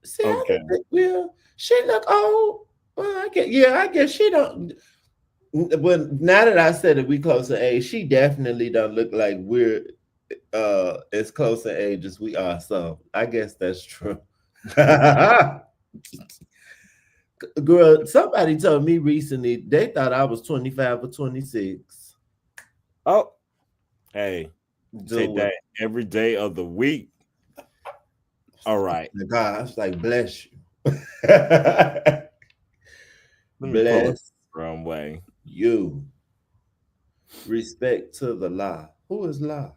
See, I okay. don't think she look old. Well, I guess she don't. Well, now that I said it, we close in age. She definitely don't look like we're as close in age as we are. So I guess that's true. Girl, somebody told me recently they thought I was 25 or 26. Oh, hey, take Do that every day of the week. All right. the God, I was like, bless you. Let me pull it Bless the wrong way. you. Respect to the law. Who is law?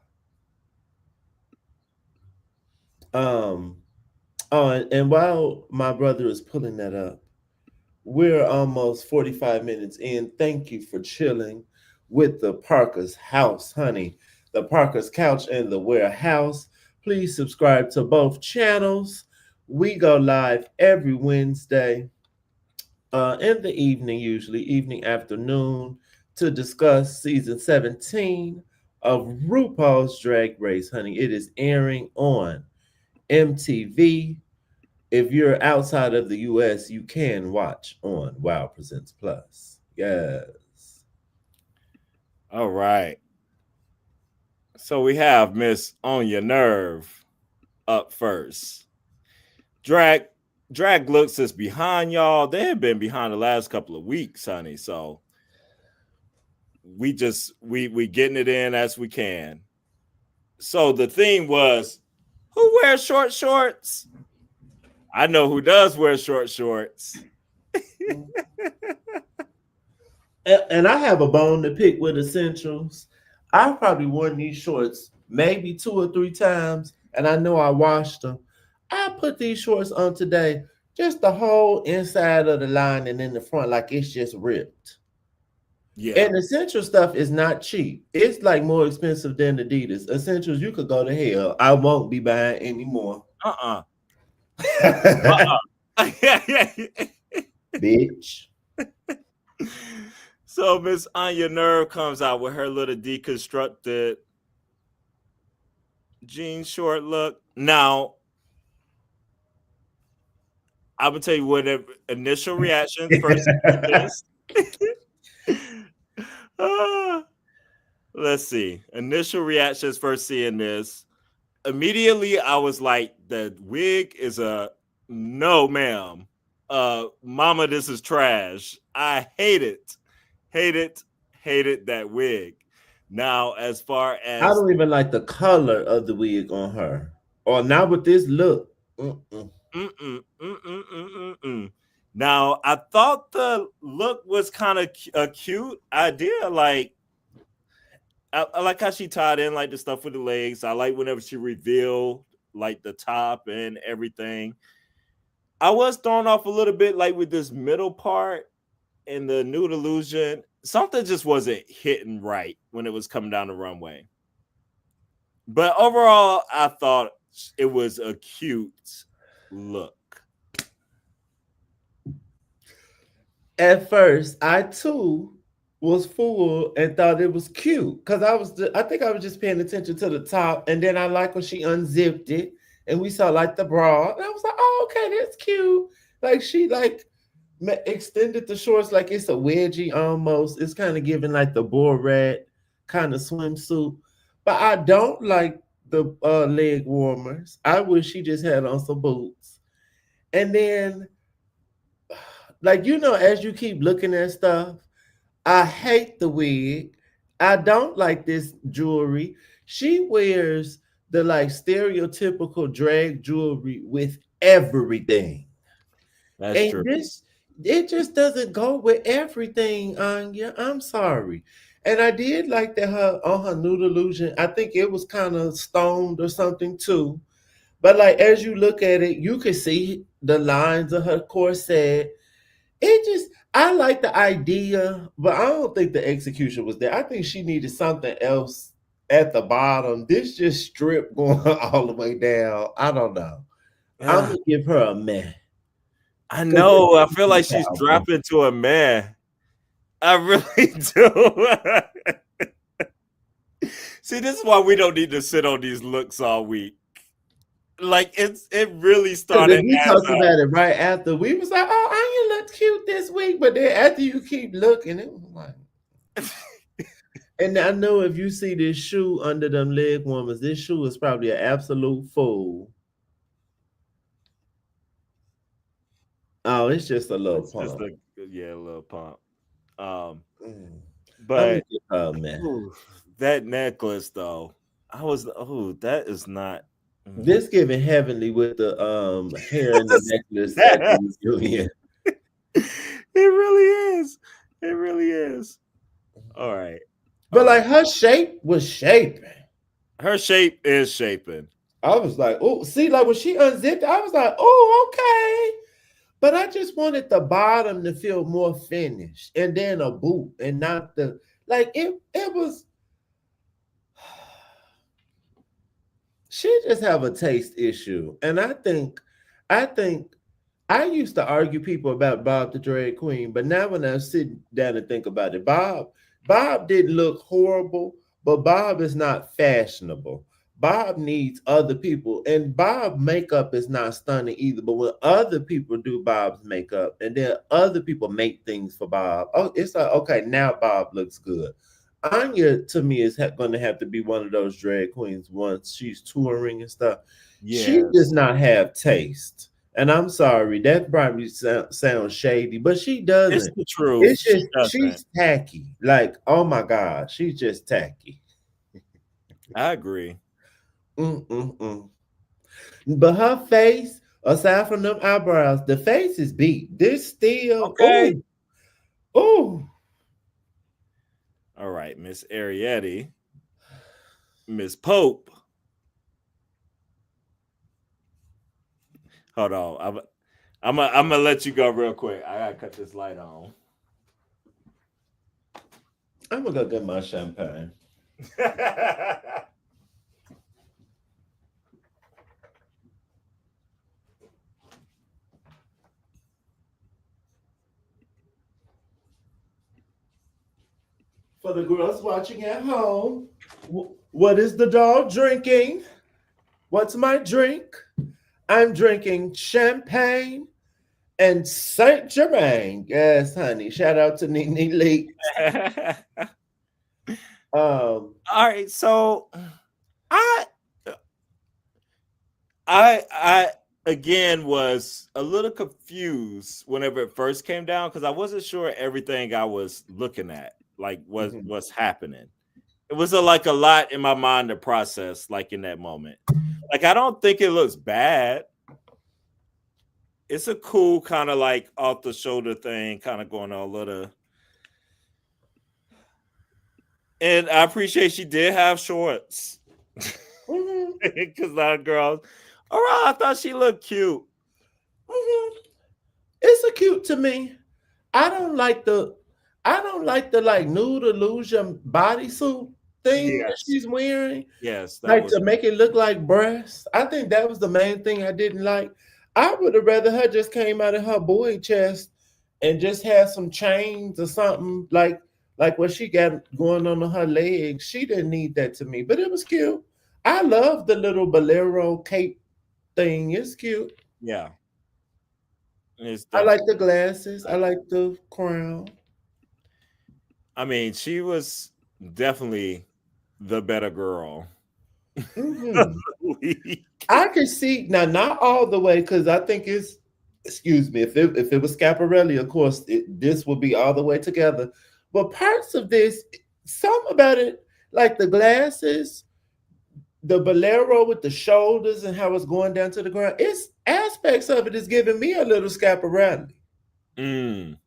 Um, oh, and while my brother is pulling that up, we're almost 45 minutes in. Thank you for chilling with the Parker's house, honey. The Parker's couch and the Ware House. Please subscribe to both channels. We go live every Wednesday in the evening, usually evening afternoon, to discuss season 17 of RuPaul's Drag Race, honey. It is airing on MTV. If you're outside of the US, you can watch on Wow Presents Plus. Yes. All right. So we have Miss On Your Nerve up first. Drag looks is behind y'all. They have been behind the last couple of weeks, honey. So we getting it in as we can. So the theme was, who wears short shorts? I know who does wear short shorts. And I have a bone to pick with essentials. I've probably worn these shorts maybe 2 or 3 times, and I know I washed them. I put these shorts on today, just the whole inside of the line and in the front, like it's just ripped. Yeah. And essential stuff is not cheap. It's like more expensive than Adidas. Essentials, you could go to hell. I won't be buying anymore. Bitch. So Miss Anya Nerve comes out with her little deconstructed jean short look. Now, I would tell you what the initial reaction first this. Let's see. Initial reactions first seeing this. Immediately, I was like, the wig is a no, ma'am. Mama, this is trash. I hate it. Hated that wig. Now, as far as I don't even like the color of the wig on her. Or not with this look. Now, I thought the look was kind of a cute idea. Like, I like how she tied in like the stuff with the legs. I like whenever she revealed like the top and everything. I was thrown off a little bit like with this middle part and the nude illusion. Something just wasn't hitting right when it was coming down the runway. But overall, I thought it was a cute look. At first, I too was fooled and thought it was cute because I think I was just paying attention to the top, and then I like when she unzipped it and we saw like the bra, and I was like, oh, okay, that's cute. Like she like extended the shorts like it's a wedgie almost. It's kind of giving like the Borat kind of swimsuit, but I don't like the leg warmers. I wish she just had on some boots, and then like as you keep looking at stuff. I hate the wig. I don't like this jewelry. She wears the like stereotypical drag jewelry with everything. That's And true. this it just doesn't go with everything, Anya. I'm sorry. And I did like that her on her nude illusion. I think it was kind of stoned or something too. But like as you look at it, you can see the lines of her corset. It just I like the idea, but I don't think the execution was there. I think she needed something else at the bottom. This just strip going all the way down. I don't know. I'm gonna give her a meh. I know. I feel like she's dropping to a meh. I really do. See, this is why we don't need to sit on these looks all week. Like it really started. We talked about it right after. We was like, "Oh, Anya looked cute this week," but then after you keep looking, it was like. And I know if you see this shoe under them leg warmers, this shoe is probably an absolute fool. Oh, it's just a little pump. A little pump. But man, that necklace though, that is not. This giving heavenly with the hair and the necklace at the reunion. It really is. It really is. All right. But like her shape was shaping. Her shape is shaping. I was like, oh, see, like when she unzipped, I was like, oh, okay. But I just wanted the bottom to feel more finished and then a boot and not the like it was. She just have a taste issue. And I think I used to argue people about Bob the Drag Queen, but now when I sit down and think about it, Bob didn't look horrible, but Bob is not fashionable. Bob needs other people, and Bob makeup is not stunning either. But when other people do Bob's makeup, and then other people make things for Bob, oh, it's like okay, now Bob looks good. Anya to me is going to have to be one of those drag queens once she's touring and stuff. Yes. She does not have taste. And I'm sorry, that probably sounds shady, but she It's doesn't. the truth. It's She just doesn't. she's tacky. Like, oh my God, she's just tacky. I agree. Mm-mm-mm. But her face, aside from them eyebrows, the face is beat. This still, Okay. ooh. All right, Miss Arietti, Miss Pope. Hold on. I'm gonna let you go real quick. I gotta cut this light on. I'm gonna go get my champagne. For the girls watching at home, what is the dog drinking? What's my drink? I'm drinking champagne and Saint Germain. Yes, honey. Shout out to Nene Lee. Um, All right, so I I again was a little confused whenever it first came down because I wasn't sure everything I was looking at, like what's happening. It was like a lot in my mind to process, like in that moment. Like I don't think it looks bad. It's a cool kind of like off the shoulder thing, kind of going on a little. And I appreciate she did have shorts because that girl, all right, I thought she looked cute. It's a cute to me. I don't like the like nude illusion bodysuit thing that Yes, she's wearing. yes, that Like was. to make it look like breasts. I think that was the main thing I didn't like. I would have rather her just came out of her boy chest and just had some chains or something like what she got going on her legs. She didn't need that to me, but it was cute. I love the little bolero cape thing. It's cute. Yeah, it's I like definitely. the glasses. I like the crown. I mean, she was definitely the better girl. Mhm. I can see now, not all the way, because I think it's excuse me, if it was Scaparelli, of course, this would be all the way together. But parts of this, some about it, like the glasses, the bolero with the shoulders and how it's going down to the ground, it's aspects of it is giving me a little Scaparelli, Mm.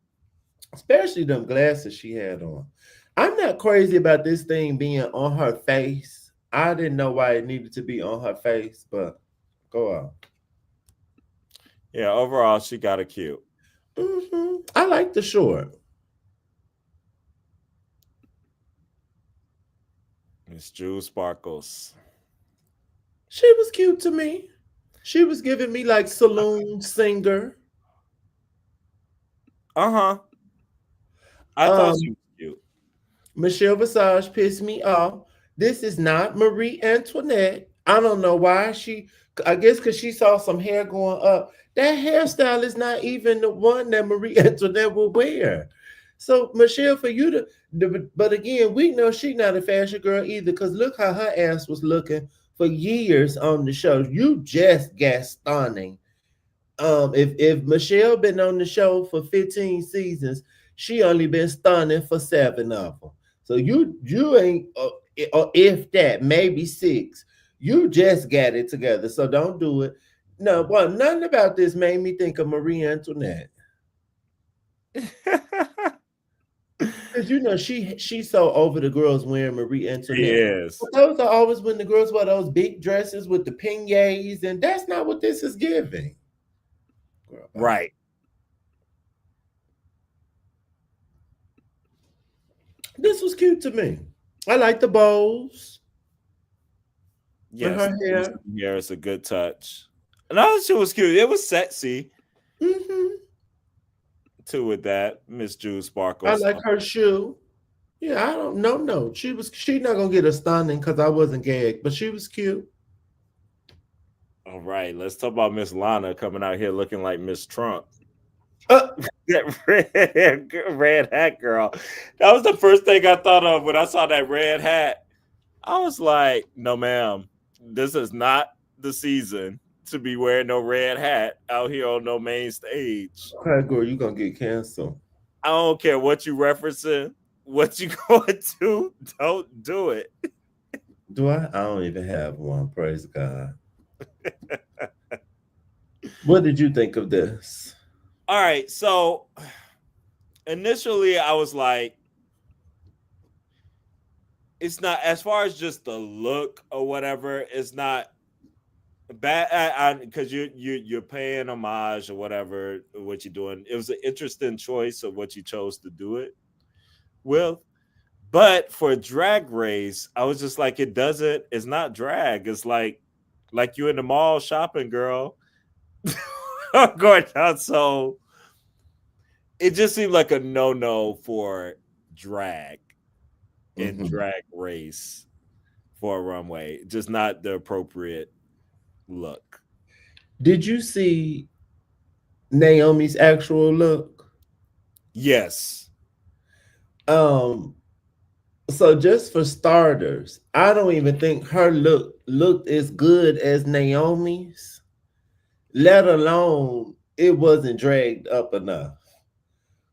especially them glasses she had on. I'm not crazy about this thing being on her face. I didn't know why it needed to be on her face, but go on. Yeah, overall, she got a cute. I like the short. Miss Jules Sparkles. She was cute to me. She was giving me like saloon singer. Uh huh. I thought she Um, was cute. Michelle Visage pissed me off. This is not Marie Antoinette. I don't know why she. I guess because she saw some hair going up. That hairstyle is not even the one that Marie Antoinette would wear. So Michelle, for you but again, we know she's not a fashion girl either. Because look how her ass was looking for years on the show. You just got stunning. If Michelle been on the show for 15 seasons, she only been stunning for 7 of them. So you ain't if that maybe 6. You just got it together. So don't do it. No, well, nothing about this made me think of Marie Antoinette. Because you know she's so over the girls wearing Marie Antoinette. Yes. But those are always when the girls wear those big dresses with the peignets, and that's not what this is giving. Girl, bye. Right. This was cute to me. I like the bows and Yes. her hair. Hair is a good touch. Another shit was cute. It was sexy Hmm. too with that. Miss Jules I Sparkles. like her shoe. Yeah, I don't know. No, she not gonna get a stunning because I wasn't gagged, but she was cute. All right, let's talk about Miss Lana coming out here looking like Miss Trump. Uh, That red hat girl. That was the first thing I thought of when I saw that red hat. I was like, no, ma'am, this is not the season. to be wearing no red hat out here on no main stage. Okay, girl, you gonna get canceled. I don't care what you referencing, what you going to, don't do it. Do I? I don't even have one. Praise God. What did you think of this? All right, so initially I was like, it's not as far as just the look or whatever. It's not bad because you're paying homage or whatever what you're doing. It was an interesting choice of what you chose to do it with. But for Drag Race, I was just like, it's not drag. It's like you in the mall shopping, girl. Going down. So it just seemed like a no for drag and Mm-hmm. Drag Race for a runway. Just not the appropriate look. Did you see Naomi's actual look? Yes. Um, so just for starters, I don't even think her look looked as good as Naomi's, let alone it wasn't dragged up enough.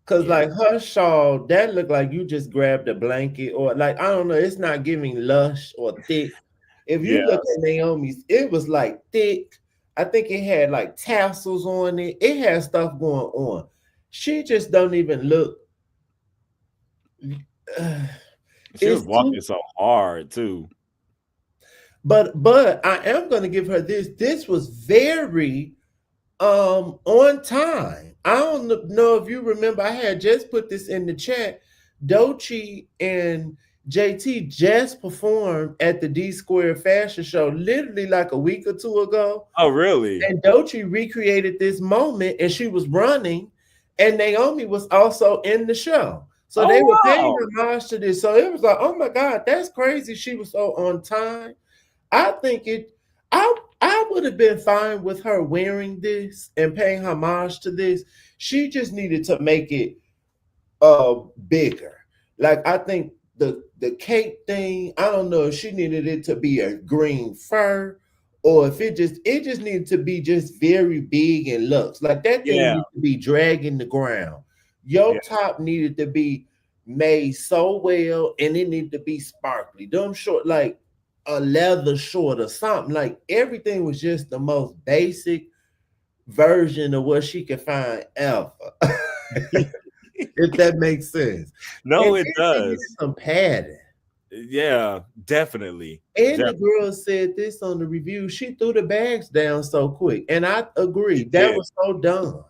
Cause Yeah. like her shawl, that looked like you just grabbed a blanket or like I don't know, it's not giving lush or thick. If you look Yes. at Naomi's, it was like thick. I think it had like tassels on it. It had stuff going on. She just don't even look. She was It's too. walking so hard too. But I am gonna give her this. This was very on time. I don't know if you remember, I had just put this in the chat. Dochi and JT just performed at the D Square Fashion Show literally like a week or two ago. Oh, really? And Dochi recreated this moment and she was running, and Naomi was also in the show. So they Oh, were paying wow. homage to this. So it was like, oh my God, that's crazy. She was so on time. I think it. I would have been fine with her wearing this and paying homage to this. She just needed to make it bigger. Like I think the cape thing. I don't know if she needed it to be a green fur or if it just needed to be just very big and looks like that thing Yeah. needed to be dragging the ground. Your Yeah. top needed to be made so well and it needed to be sparkly. Them short like a leather short or something. Like everything was just the most basic version of what she could find ever. If that makes sense. And No, it then they needed does. some padding. Yeah, definitely. And the girl said this on the review. She threw the bags down so quick. And I agree. That Yeah. was so dumb.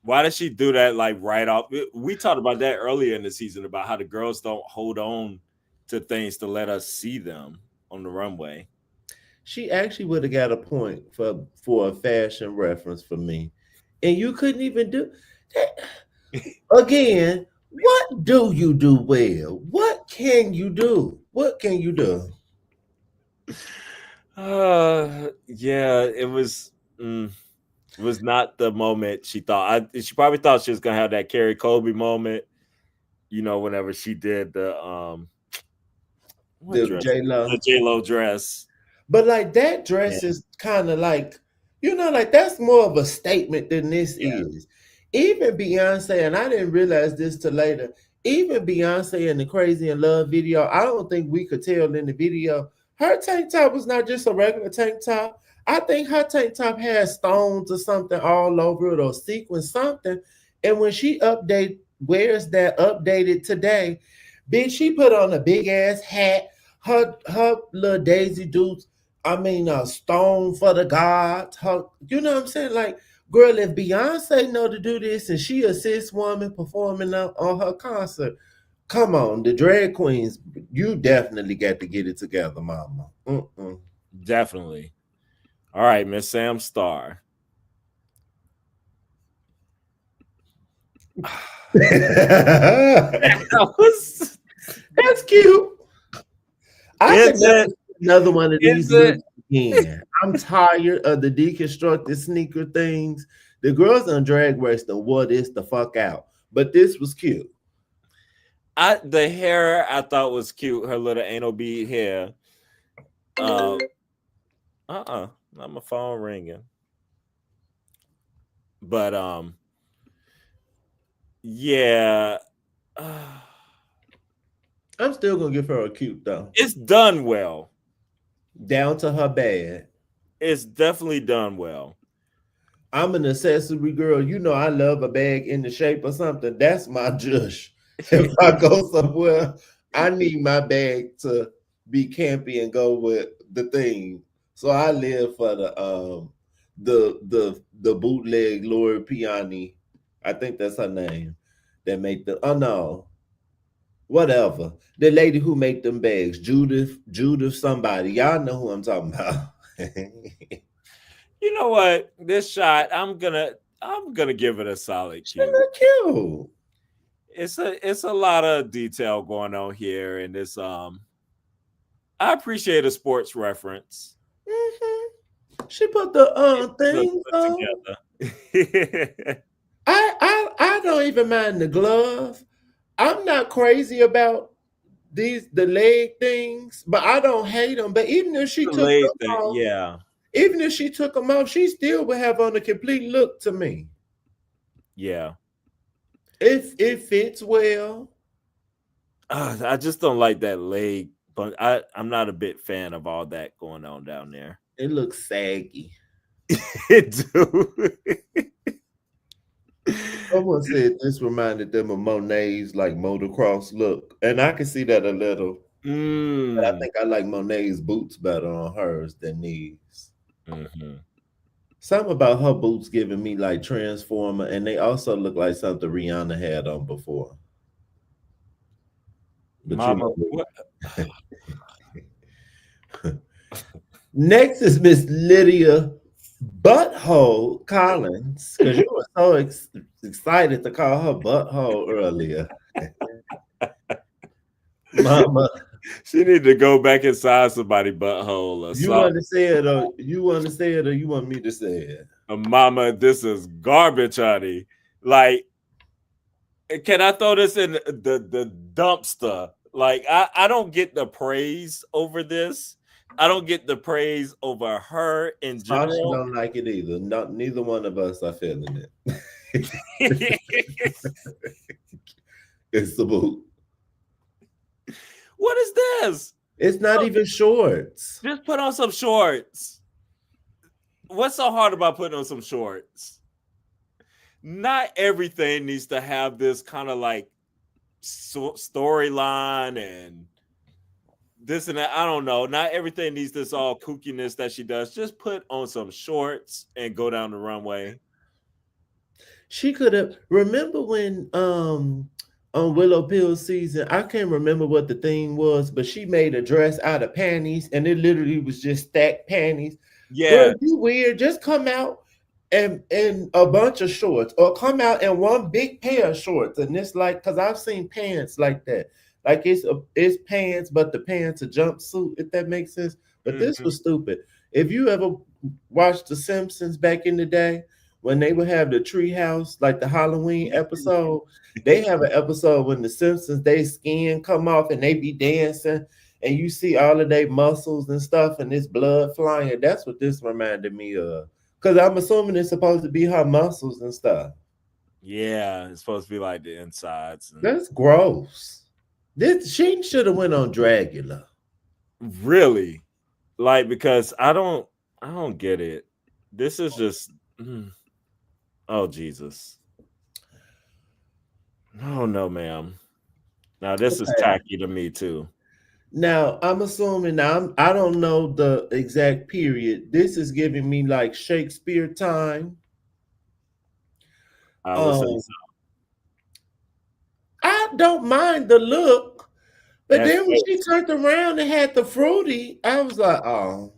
Why did she do that like right off? We talked about that earlier in the season about how the girls don't hold on to things to let us see them on the runway. She actually would have got a point for a fashion reference for me. And you couldn't even do that. Again, what do you do well? What can you do? What can you do? Yeah, it was not the moment she thought. She probably thought she was gonna have that Carrie Colby moment, whenever she did the what The dress? J The Lo. J Lo dress. But like that Yeah, dress is kind of like, like that's more of a statement than this yeah, is. Even Beyonce, and I didn't realize this till later, even Beyonce in the Crazy in Love video, I don't think we could tell in the video, her tank top was not just a regular tank top. I think her tank top had stones or something all over it or sequins something. And when she wears that updated today, bitch, she put on a big ass hat, her little Daisy Dukes, I mean, a stone for the gods. Her, you know what I'm saying? Like, girl, if Beyonce know to do this and she a cis woman performing on her concert, come on, the drag queens, you definitely got to get it together, mama. Mm-mm. definitely. All right, Miss Sam Star. That was That's cute. I could is never it? see another one of Is these it? looks again. I'm tired of the deconstructed sneaker things. The girls on Drag Race done wore this the fuck out. But this was cute. The hair I thought was cute. Her little anal bead hair. Uh, Not my phone ringing. But yeah. I'm still gonna give her a cute though. It's done well. Down to her bad. It's definitely done well. I'm an accessory girl. You know I love a bag in the shape of something. That's my jush. If I go somewhere, I need my bag to be campy and go with the theme. So I live for the bootleg Lori Piani. I think that's her name. That make the oh no. Whatever. The lady who make them bags. Judith somebody. Y'all know who I'm talking about. You know what? This shot, I'm gonna give it a solid She cute. look cute. It's a lot of detail going on here, and it's I appreciate a sports reference. Mm-hmm. She put the things on. Together. I don't even mind the glove. I'm not crazy about the leg things, but I don't hate them. But even if she took them off, Yeah. even if she took them off, she still would have on a complete look to me. Yeah. It fits well. I just don't like that leg, but I'm not a big fan of all that going on down there. It looks saggy. It do. Someone said this reminded them of Monet's like motocross look, and I can see that a little. But I think I like Monet's boots better on hers than these. Mm-hmm. Something about her boots giving me like Transformer, and they also look like something Rihanna had on before. But Mama, you know, next is Miss Lydia Butthole Collins, because you were so excited to call her Butthole earlier. Mama, she need to go back inside somebody's butthole or you something. want to say it, or you want to say it, or you want me to say it? Mama, this is garbage, honey. Like, can I throw this in the dumpster? Like, I don't get the praise over this. I don't get the praise over her in general. Tasha don't like it either. Neither one of us are feeling it. It's the boot. What is this? It's not even shorts. Just put on some shorts. What's so hard about putting on some shorts? Not everything needs to have this kind of like storyline and this and that. I don't know. Not everything needs this all kookiness that she does. Just put on some shorts and go down the runway. She could have. Remember when on Willow Pill season, I can't remember what the thing was, but she made a dress out of panties, and it literally was just stacked panties. Yeah, girl, you weird. Just come out and in a bunch of shorts, or come out in one big pair of shorts, and it's like, because I've seen pants like that. Like it's pants, but the pants a jumpsuit, if that makes sense. But this was stupid. If you ever watched The Simpsons back in the day, when they would have the treehouse, like the Halloween episode, they have an episode when the Simpsons, they skin come off and they be dancing, and you see all of their muscles and stuff, and this blood flying. That's what this reminded me of. Because I'm assuming it's supposed to be her muscles and stuff. Yeah, it's supposed to be like the insides. That's gross. She should have went on Dragula. Really? Like, because I don't get it. This is just oh Jesus. Oh no, ma'am. Now this is tacky to me too. Now I'm assuming I don't know the exact period. This is giving me like Shakespeare time. I would say so. I don't mind the look, but then when she turned around and had the fruity, I was like, oh,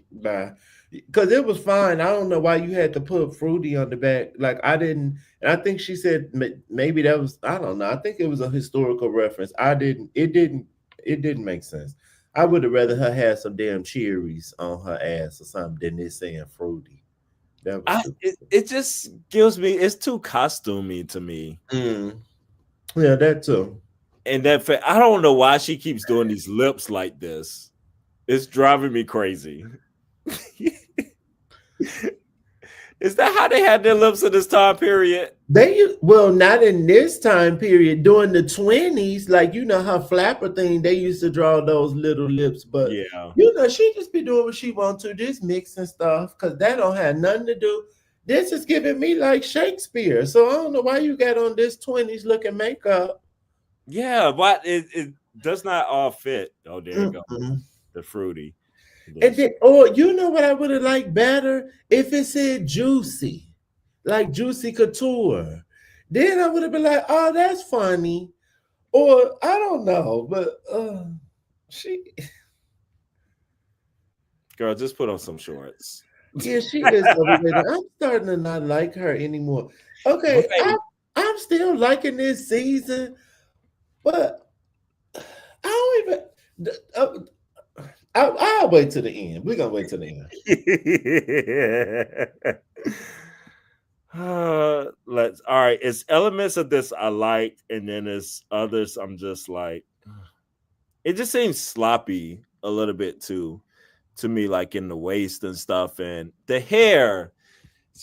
bye. Because it was fine. I don't know why you had to put fruity on the back. Like I didn't, and I think she said maybe that was, I don't know. I think it was a historical reference. It didn't make sense. I would have rather her have some damn cherries on her ass or something than this saying fruity. That was it just gives me, it's too costumey to me. Yeah, that too. And that I don't know why she keeps doing these lips like this. It's driving me crazy. Is that how they had their lips in this time period? Well, not in this time period. During the 20s, like you know her flapper thing, they used to draw those little lips, but Yeah. you know she just be doing what she want to, just mixing stuff, because that don't have nothing to do. This is giving me like Shakespeare, so I don't know why you got on this 20s looking makeup. Yeah, but it does not all fit. Oh, there you go. Mm-mm. The fruity. And then, or you know what I would have liked better if it said Juicy, like Juicy Couture. Then I would have been like, oh, that's funny. Or I don't know, but she, Girl, just put on some shorts. yeah, she is overrated. I'm starting to not like her anymore. Okay, Right. I'm still liking this season, but I don't even. I'll wait to the end. We're gonna wait to the end. Let's all right. It's elements of this I like, and then there's others I'm just like, it just seems sloppy a little bit too to me, like in the waist and stuff, and the hair.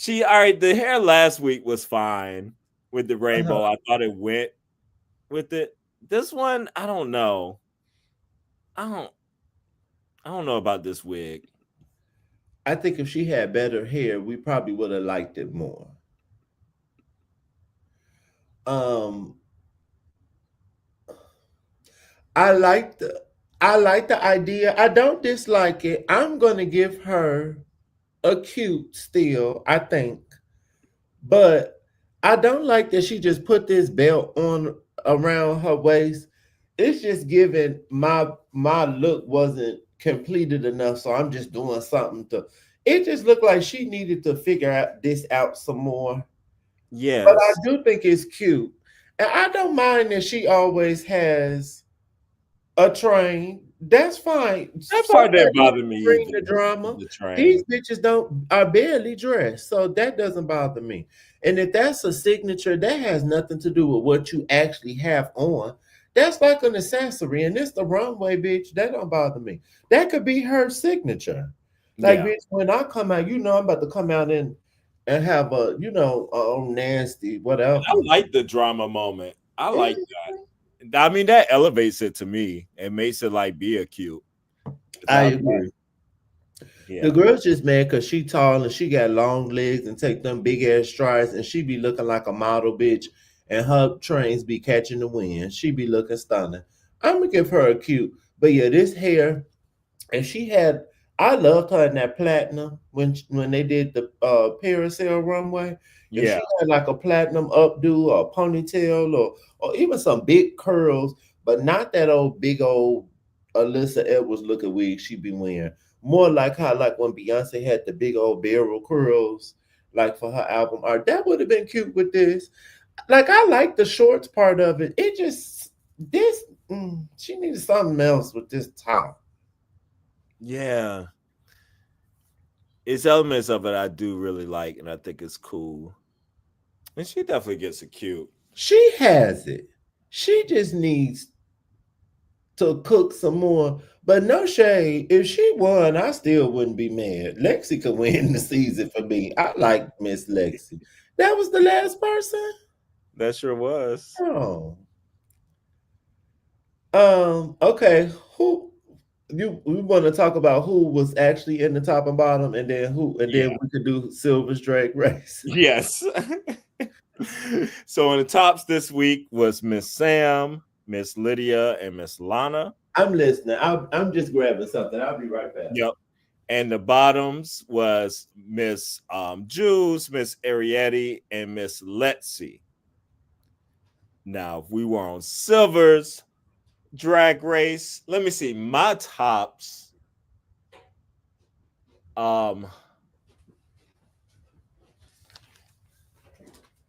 All right, the hair last week was fine with the rainbow. Uh-huh. I thought it went with it. This one, I don't know. I don't I don't know about this wig. I think if she had better hair, we probably would have liked it more. Um, I like the I like the idea. I don't dislike it. I'm gonna give her a cute still, I think. But I don't like that she just put this belt on around her waist. It's just giving my look wasn't completed enough, so I'm just doing something to. It just looked like she needed to figure out this out some more. But I Yes. do think it's cute, and I don't mind that she always has a train. That's fine. That So part didn't that don't bother me bring either. the drama. The These train. bitches don't are barely dressed, so that doesn't bother me. And if that's a signature, that has nothing to do with what you actually have on. That's like an accessory, and it's the runway, bitch. That don't bother me. That could be her signature. Like, Yeah. bitch, when I come out, you know I'm about to come out and have a, nasty I whatever. like the drama moment. I like Mhm. that. I mean, that elevates it to me. It makes it like be a cute. So I I, agree. The yeah. girl's just mad because she tall and she got long legs and take them big ass strides and she be looking like a model bitch and her trains be catching the wind. She be looking stunning. I'm gonna give her a cute. But yeah, this hair and she had I loved her in that platinum when they did the parasail runway. If Yeah. she had like a platinum updo or a ponytail or even some big curls, but not that old big old Alyssa Edwards looking wig she be wearing. More like how like when Beyonce had the big old barrel curls, like for her album art. That would have been cute with this. Like I like the shorts part of it. It just this she needed something else with this top. Yeah. It's elements of it I do really like, and I think it's cool. And she definitely gets it cute. She has it. She just needs to cook some more. But no shade. If she won, I still wouldn't be mad. Lexi could win the season for me. I like Miss Lexi. That was the last person? That sure was. Oh. Okay. Who we want to talk about who was actually in the top and bottom and Yeah. then we could do Silver's drag race. Yes. So in the tops this week was Miss Sam, Miss Lydia, and Miss Lana. I'm listening. I'm just grabbing something. I'll be right back. Yep. And the bottoms was Miss Jules, Miss Arietti, and Miss Letzi. Now, if we were on Silver's drag race, let me see. My tops.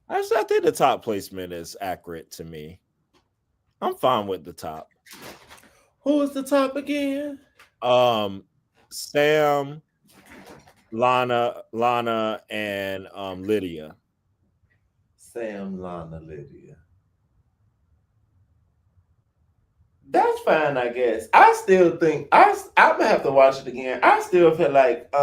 Actually, I think the top placement is accurate to me. I'm fine with the top. Who was the top again? Sam, Lana, and Lydia. Sam, Lana, Lydia. That's fine, I guess. I still think I'm gonna have to watch it again. I still feel like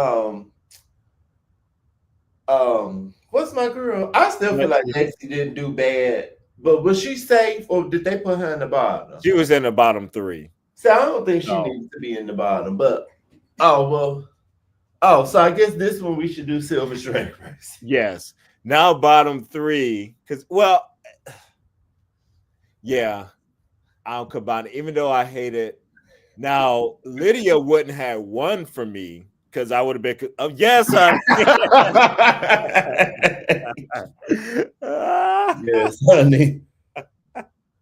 what's my girl? I still feel like Lexi. Lexi didn't do bad, but was she safe or did they put her in the bottom? She was in the bottom 3. So I don't think she No. needs to be in the bottom, but oh well. Oh, so I guess this one we should do Silver Drag Race. Yes. Now bottom 3, because yeah, I'll combine it. Even though I hate it. Now Lydia wouldn't have won for me because I would have been. Oh yes, honey. Yes, honey.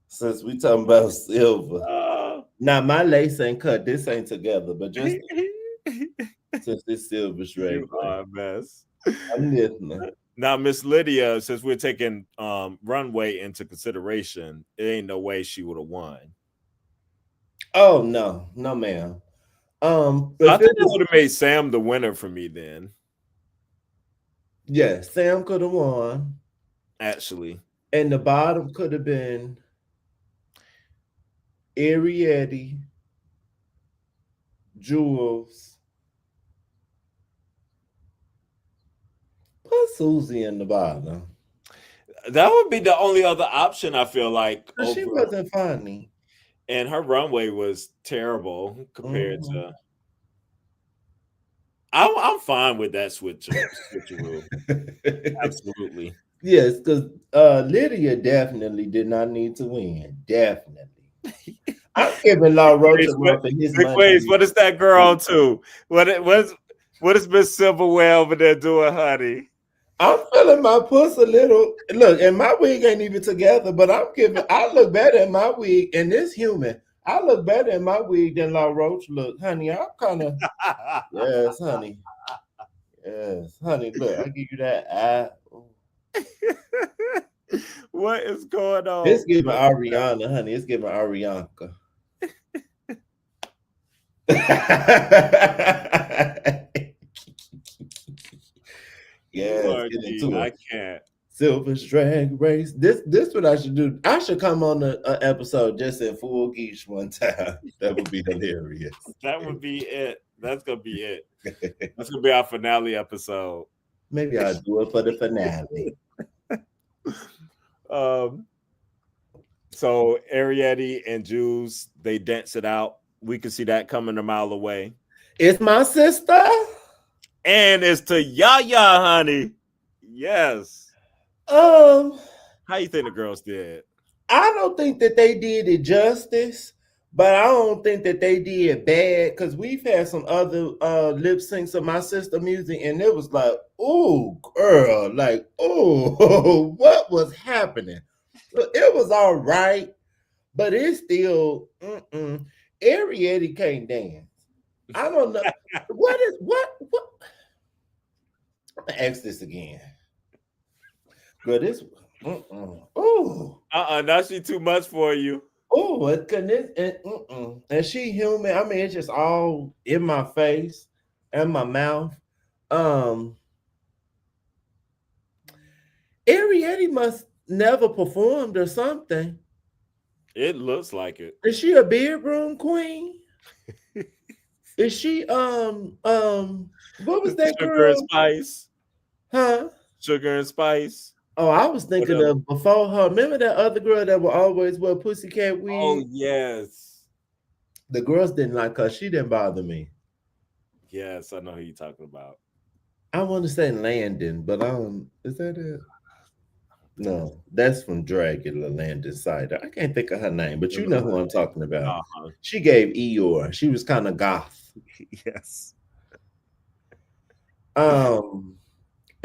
Since we talking about silver, now my lace ain't cut. This ain't together, but just since this silver straight, you are a mess. I'm listening. Now, Miss Lydia, since we're taking runway into consideration, it ain't no way she would have won. Oh no, no, ma'am. I think it would have made Sam the winner for me then. Yeah, Sam could have won. Actually. And the bottom could have been Ariete, Jules. Put Susie in the bottom. That would be the only other option, I feel like. She wasn't funny. And her runway was terrible compared to. I'm fine with that switcheroo. Absolutely. Yes, because Lydia definitely did not need to win. Definitely. I'm giving Law Roach a run for his money. Wait, what is that girl to? What is Miss Silverware over there doing, honey? I'm feeling my puss a little. Look, and my wig ain't even together, but I look better in my wig, and this human. I look better in my wig than La Roach look, honey. I'm kind of yes, honey. Yes, honey. Look, I give you that eye. What is going on? It's giving Ariana, honey. It's giving Arianka. Yes, I can't. Silver's Drag Race. This what I should do. I should come on an episode just in full geesh one time. That would be hilarious. That would be it. That's gonna be it. That's gonna be our finale episode. Maybe I'll do it for the finale. So Ariete and Jules, they dance it out. We can see that coming a mile away. It's my sister. And it's to Yaya, honey. Yes. How you think the girls did? I don't think that they did it justice, but I don't think that they did bad because we've had some other lip syncs of my sister music, and it was like, oh, girl, like, oh, what was happening? It was all right, but it's still, Ariete can't dance. I don't know. what? I'm gonna ask this again. Girl, this now she too much for you. Oh, and she human. I mean, it's just all in my face and my mouth. Ariete must never performed or something. It looks like it. Is she a bedroom queen? Is she what was that Sugar girl? and Spice. Huh? Sugar and Spice. Oh, I was thinking of before her. Remember that other girl that would always wear pussycat wig? Oh, yes. The girls didn't like her. She didn't bother me. Yes, I know who you're talking about. I want to say Landon, but is that it? No, that's from Dragula Landon Cider. I can't think of her name, but you know who I'm talking about. Uh-huh. She gave Eeyore. She was kind of goth. Yes.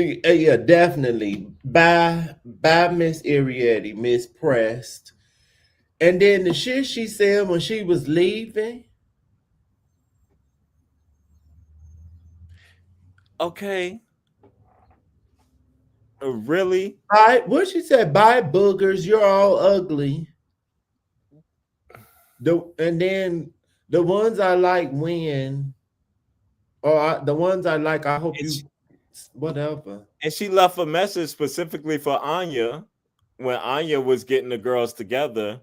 Yeah, definitely. By Miss Ariete, Miss Pressed. And then the shit she said when she was leaving. Okay. Really? What she said, bye boogers, you're all ugly. And then the ones I like win. Or the ones I like, I hope you whatever. And she left a message specifically for Anya when Anya was getting the girls together.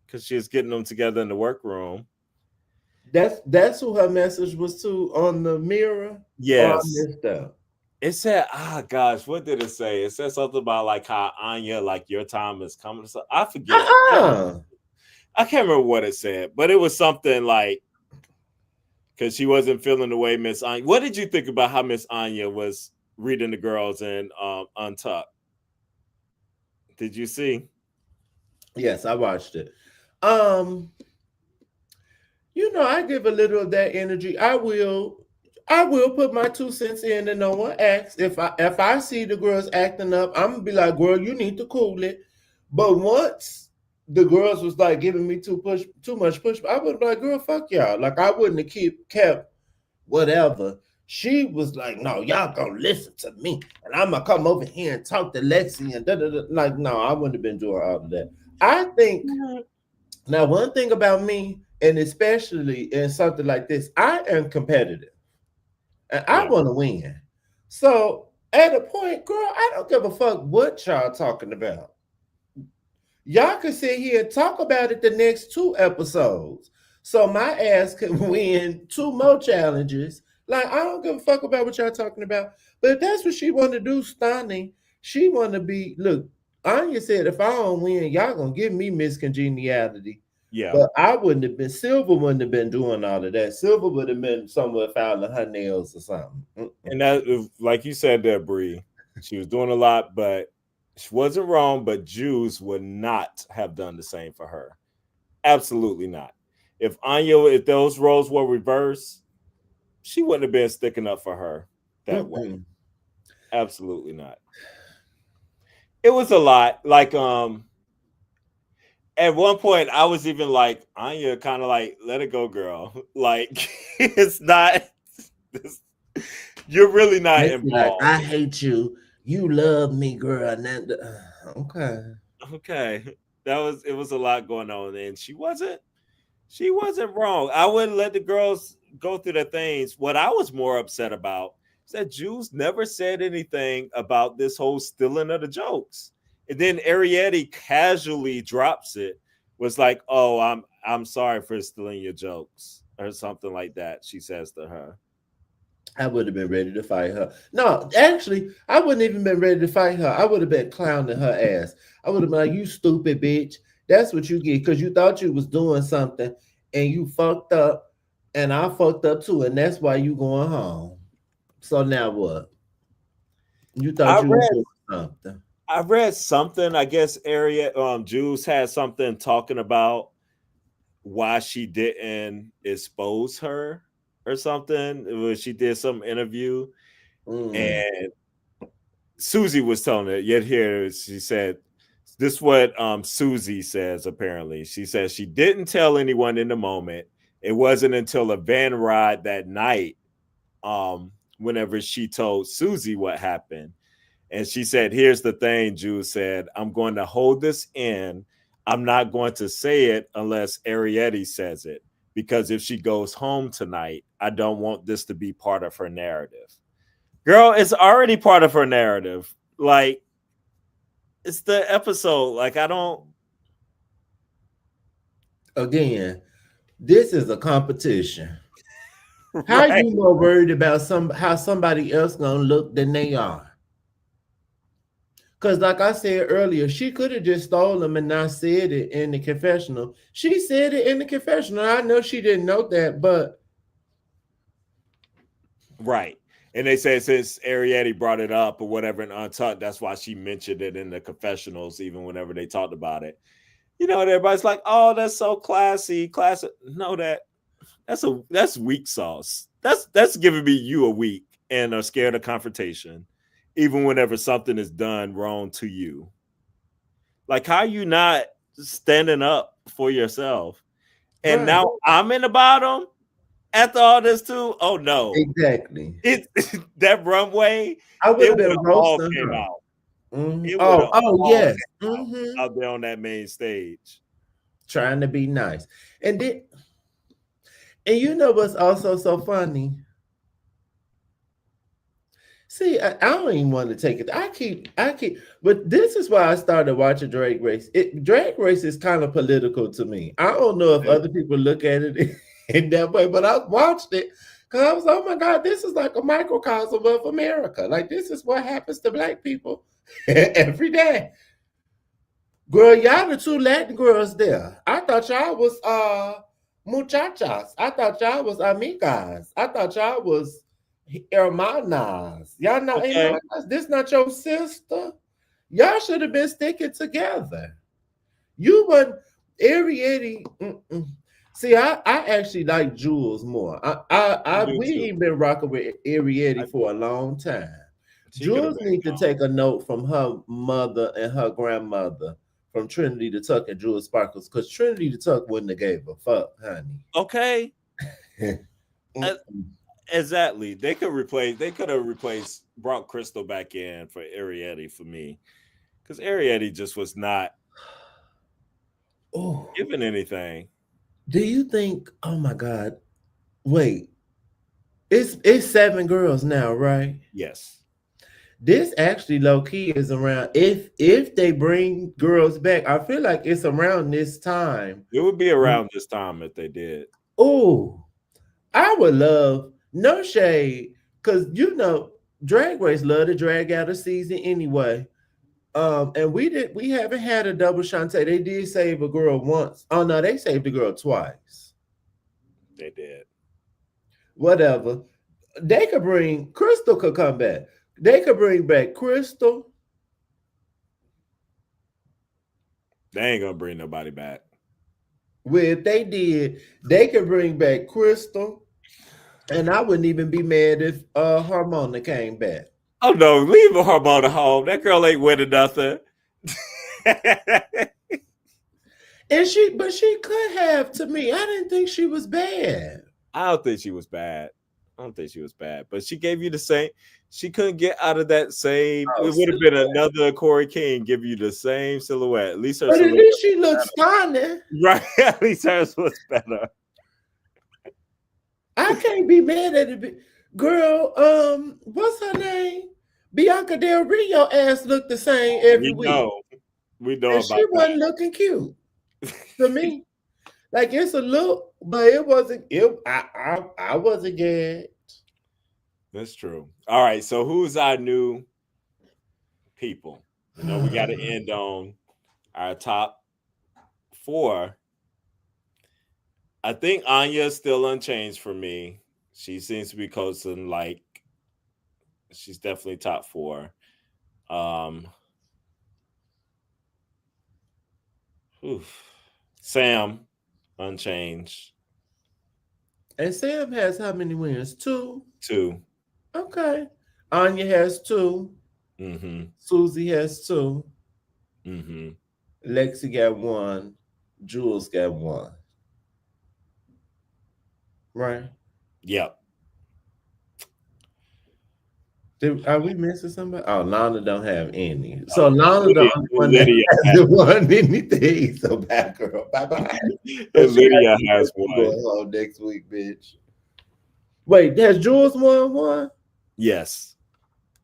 because she was getting them together in the workroom. That's who her message was to on the mirror. Or I Yes. missed out. It said, gosh, what did it say? It said something about like how Anya, like your time is coming. So I forget. Uh-uh. I can't remember what it said, but it was something like because she wasn't feeling the way Miss Anya. What did you think about how Miss Anya was reading the girls in Untucked? Did you see? Yes, I watched it. Um, I give a little of that energy. I will put my 2 cents in and no one asks. If I see the girls acting up, I'm gonna be like, girl, you need to cool it. But once the girls was like giving me too much push, I would be like, girl, fuck y'all. Like I wouldn't have kept whatever. She was like, no, y'all gonna listen to me. And I'm gonna come over here and talk to Lexi and da da da. Like, no, I wouldn't have been doing all of that. I think now one thing about me, and especially in something like this, I am competitive and I Yeah. want to win. So at a point, girl, I don't give a fuck what y'all talking about. Y'all can sit here and talk about it the next 2 episodes. So my ass can win 2 more challenges. Like, I don't give a fuck about what y'all talking about. But if that's what she want to do, stunning, she want to be, look, Anya said, if I don't win, y'all going to give me Miss Congeniality. Yeah. But I wouldn't have been, Silver wouldn't have been doing all of that. Silver would have been somewhere filing her nails or something. And that, like you said there, Bree, she was doing a lot, but she wasn't wrong. But Jews would not have done the same for her. Absolutely not. If those roles were reversed, she wouldn't have been sticking up for her that way. Mm-mm. Absolutely not. It was a lot. Like at one point I was even like, Anya, kind of like, let it go, girl. Like it's not this, you're really not They be like, involved. I hate you. You love me, girl. Okay. Okay. It was a lot going on, and she wasn't wrong. I wouldn't let the girls go through the things. What I was more upset about is that Jules never said anything about this whole stealing of the jokes. And then Arietti casually drops it, was like, "Oh, I'm sorry for stealing your jokes," or something like that. She says to her. I would have been ready to fight her. No, actually, I wouldn't even been ready to fight her. I would have been clowning her ass. I would have been like, "You stupid bitch. That's what you get because you thought you was doing something and you fucked up, and I fucked up too, and that's why you going home. So now what? You thought I you was read doing something. I read something. I guess Jules had something talking about why she didn't expose her or something. She did some interview, Mm. and Susie was telling it. Yet here she said, "This is what Susie says." Apparently, she says she didn't tell anyone in the moment. It wasn't until a van ride that night, whenever she told Susie what happened. And she said, "Here's the thing," Jules said, "I'm going to hold this in. I'm not going to say it unless Arietti says it. Because if she goes home tonight, I don't want this to be part of her narrative." Girl, it's already part of her narrative. Like, it's the episode. Like, I don't. Again, this is a competition. How Right. you more worried about how somebody else gonna look than they are? Because, like I said earlier, she could have just stole them and not said it in the confessional. She said it in the confessional. I know she didn't know that, but Right. And they said since Arietti brought it up or whatever in Untucked, that's why she mentioned it in the confessionals, even whenever they talked about it. And everybody's like, "Oh, that's so classy, classic." No, that's weak sauce. That's giving me you a weak and are scared of confrontation, even whenever something is done wrong to you. Like, how you not standing up for yourself? And right, now I'm in the bottom after all this too. Oh no, exactly. it that runway, I would it have would been have all roasting came her. out. Mhm. It would Oh, have oh all yes. came out there on that main stage. Trying to be nice, and you know what's also so funny? See, I don't even want to take it. I keep, but this is why I started watching Drag Race. Drag Race is kind of political to me. I don't know if other people look at it in that way, but I watched it because I was, oh my God, this is like a microcosm of America. Like, this is what happens to Black people every day. Girl, y'all the two Latin girls there. I thought y'all was muchachas. I thought y'all was amigas. I thought y'all was hermanas. Y'all not Okay. hermanas. This not your sister. Y'all should have been sticking together. You wasn't Ariete. See, I actually like Jules more. We ain't been rocking with Ariete for a long time. Jules need to take a note from her mother and her grandmother, from Trinity the Tuck and Jules Sparkles, because Trinity the Tuck wouldn't have gave a fuck, honey. Okay. Exactly. They could have replaced brought Crystal back in for Ariete for me. Because Ariete just was not given anything. Do you think, oh my God, wait. It's 7 girls now, right? Yes. This actually low key is around, if they bring girls back, I feel like it's around this time. It would be around this time if they did. Oh, I would love, no shade, because Drag Race love to drag out a season anyway. And we haven't had a double Shantae. They did save a girl once. Oh no, they saved a girl twice. They did. Whatever. Crystal could come back. They could bring back Crystal. They ain't gonna bring nobody back. Well, if they did, they could bring back Crystal. And I wouldn't even be mad if Harmona came back. Oh no, leave Harmona home. That girl ain't winning nothing. And she could have, to me. I didn't think she was bad. I don't think she was bad. But she gave you the same. She couldn't get out of that same. It would have been another Corey King give you the same silhouette. At least her but silhouette. At least she looks stunning. Right. At least hers was better. I can't be mad at it. Girl, what's her name? Bianca Del Rio ass looked the same every week. We know and about she wasn't looking cute to me. Like, it's a look, but it wasn't. I wasn't gagged. That's true. All right, so who's our new people? We got to end on our top 4. I think Anya's still unchanged for me. She seems to be coasting, like, she's definitely top 4. Sam, unchanged. And Sam has how many wins? 2? 2. Okay. Anya has 2. Mm-hmm. Susie has 2. Mm-hmm. Lexi got 1. Jules got 1. Right? Yep. Are we missing somebody? Oh, Lana don't have any. So Lana the only one that hasn't won anything. So bye, girl. Bye-bye. Lydia has 1. Next week, bitch. Wait, has Jules won 1? Yes.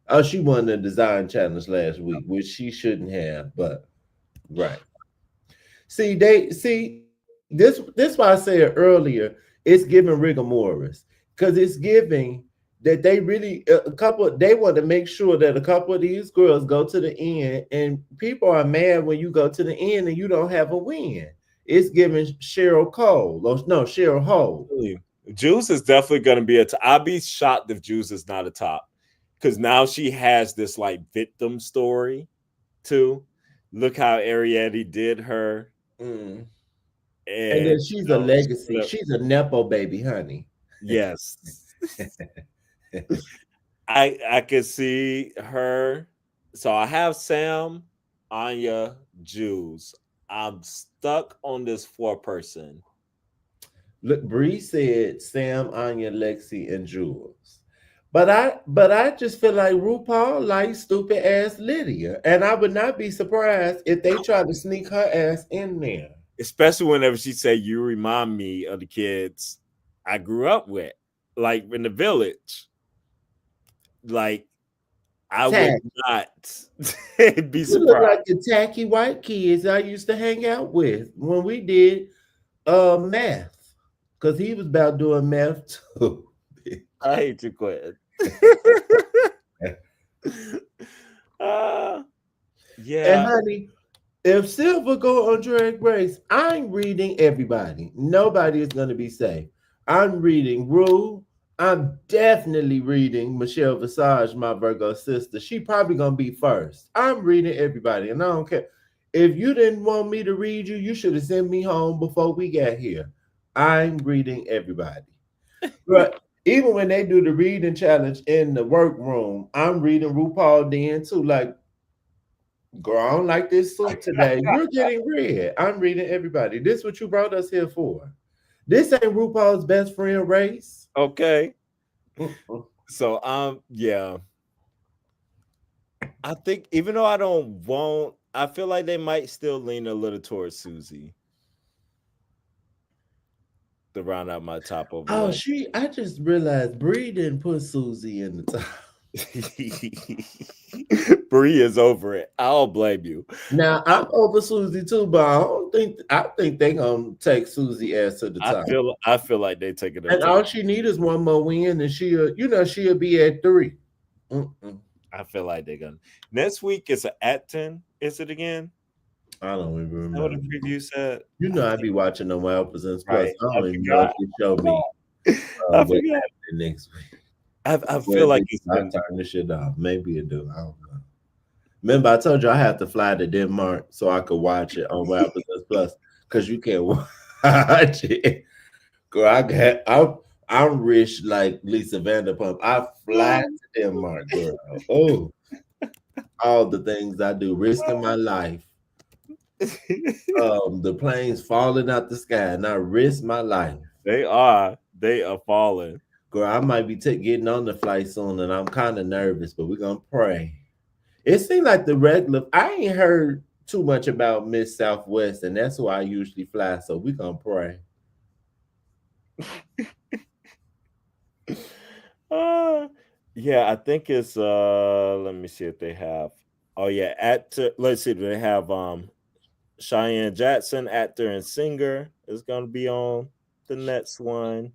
Oh, she won the design challenge last week, which she shouldn't have, but right. This why I said earlier, it's giving rigor mortis, because it's giving that they really they want to make sure that a couple of these girls go to the end, and people are mad when you go to the end and you don't have a win. It's giving Cheryl Cole. No, Cheryl Hole. Juice is definitely going to be I'd be shocked if Juice is not a top, because now she has this like victim story too. Look how Ariete did her. And then she's a legacy. She's a Nepo baby, honey. Yes. I could see her. So I have Sam, Anya, Jules. I'm stuck on this 4-person. Look, Bree said Sam, Anya, Lexi, and Jules. But I just feel like RuPaul likes stupid ass Lydia, and I would not be surprised if they try to sneak her ass in there. Especially whenever she said, "You remind me of the kids I grew up with, like in the village." Like, I would Tacky. not be You look surprised. like the tacky white kids I used to hang out with when we did math. Cause he was about doing math too. I hate you, Quentin. uh, And yeah. honey, if Silver go on Drag Race, I'm reading everybody. Nobody is gonna be safe. I'm reading Rue. I'm definitely reading Michelle Visage, my Virgo sister. She probably gonna be first. I'm reading everybody, and I don't care. If you didn't want me to read you, you should have sent me home before we got here. I'm reading everybody. But even when they do the reading challenge in the workroom, I'm reading RuPaul then too. Like, girl, I don't like this suit today. You're getting red. I'm reading everybody. This what you brought us here for. This ain't RuPaul's best friend race. Okay. Mm-mm. So yeah. I think even though I don't want, I feel like they might still lean a little towards Susie to round out my top over Oh, left. I just realized Bree didn't put Susie in the top. Bree is over it. I don't blame you. Now I'm over Susie too, but I think they gonna take Susie ass to the top. I feel like they taking her And to the. all she need is one more win, and she'll be at 3. Mm-mm. I feel like they're gonna. Next week is at 10. Is it again? I don't even Is that what remember. the preview said? You know I be watching the Wild Presents Plus. Right. I I don't even know forgot. if they show me I what's forgot. happening next week. I Well, feel like it's I been. turn this shit off. Maybe it do. I don't know. Remember, I told you I had to fly to Denmark so I could watch it on Wild Presents Plus because you can't watch it. Girl, I'm rich like Lisa Vanderpump. I fly to Denmark, girl. Oh, all the things I do, risking my life. The planes falling out the sky, and I risk my life. They are falling. Girl, I might be getting on the flight soon, and I'm kind of nervous, but we're gonna pray. It seems like the regular. I ain't heard too much about Miss Southwest, and that's why I usually fly. So we're gonna pray. Uh, yeah, I think it's let me see if they have. Oh yeah, let's see, they have Cheyenne Jackson, actor and singer, is gonna be on the next one.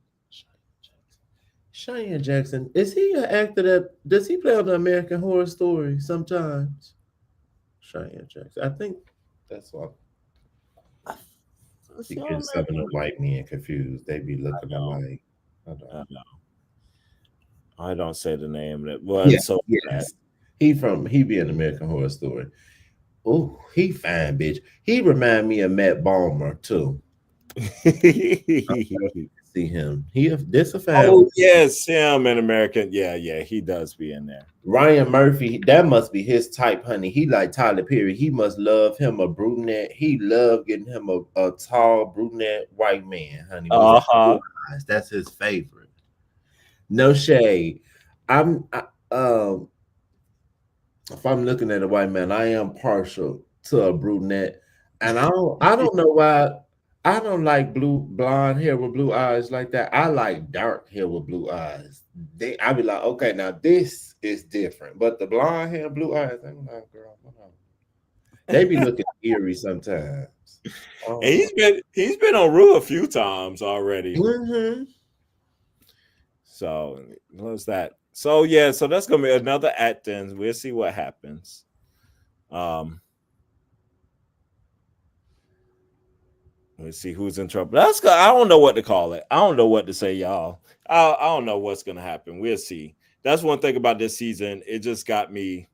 Cheyenne Jackson, is he an actor that does he play on the American Horror Story sometimes? Cheyenne Jackson, I think that's why Is he he on gets some of the American? white men confused. They be looking No, alike. Hold on. no, I don't say the name of it. Well, Yeah, so bad. yes. He be an American Horror Story. Oh, he fine, bitch. He remind me of Matt Balmer too. See him. This a fine. Oh yes, him in American. Yeah, yeah, he does be in there. Ryan Murphy, that must be his type, honey. He like Tyler Perry. He must love him a brunette. He love getting him a tall brunette white man, honey, with Uh-huh. blue eyes. That's his favorite. No shade. I'm I, um if I'm looking at a white man, I am partial to a brunette, and I don't know why I don't like blonde hair with blue eyes like that. I like dark hair with blue eyes. I be like, okay, now this is different, but the blonde hair, blue eyes, I'm like, girl, hold on. They be looking eerie sometimes. And Oh, he's been on Rue a few times already. mm-hmm. So what's that? So yeah, so that's gonna be another Atkins. We'll see what happens. Um, let's see who's in trouble. That's good. I don't know what to call it. I don't know what to say, y'all. I don't know what's gonna happen. We'll see. That's one thing about this season. It just got me.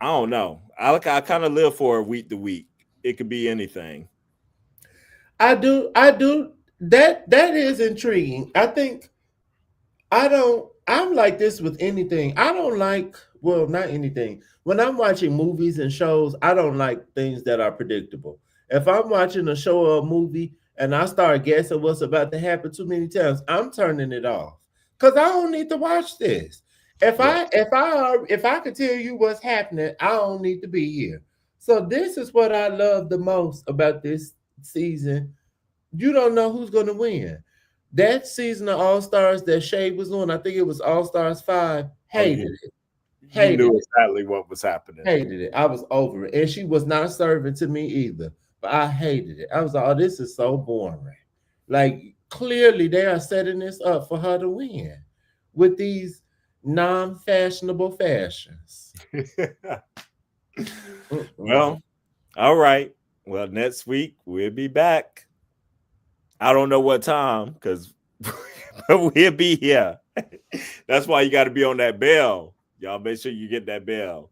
I don't know. I kind of live for it week to week. It could be anything. I do. That is intriguing. I think I'm like this with anything. I don't like, well, not anything. When I'm watching movies and shows, I don't like things that are predictable. If I'm watching a show or a movie and I start guessing what's about to happen too many times, I'm turning it off. Cause I don't need to watch this. Yeah. If I could tell you what's happening, I don't need to be here. So this is what I love the most about this season. You don't know who's going to win. That season of All Stars that Shay was on, I think it was All Stars 5, Oh yeah. hated it. You Hated knew it. exactly what was happening. Hated it. I was over it. And she was not serving to me either. But I hated it. I was like, oh, this is so boring. Like, clearly they are setting this up for her to win with these non-fashionable fashions. Well, all right. Well, next week we'll be back. I don't know what time because we'll be here. That's why you got to be on that bell. Y'all make sure you get that bell.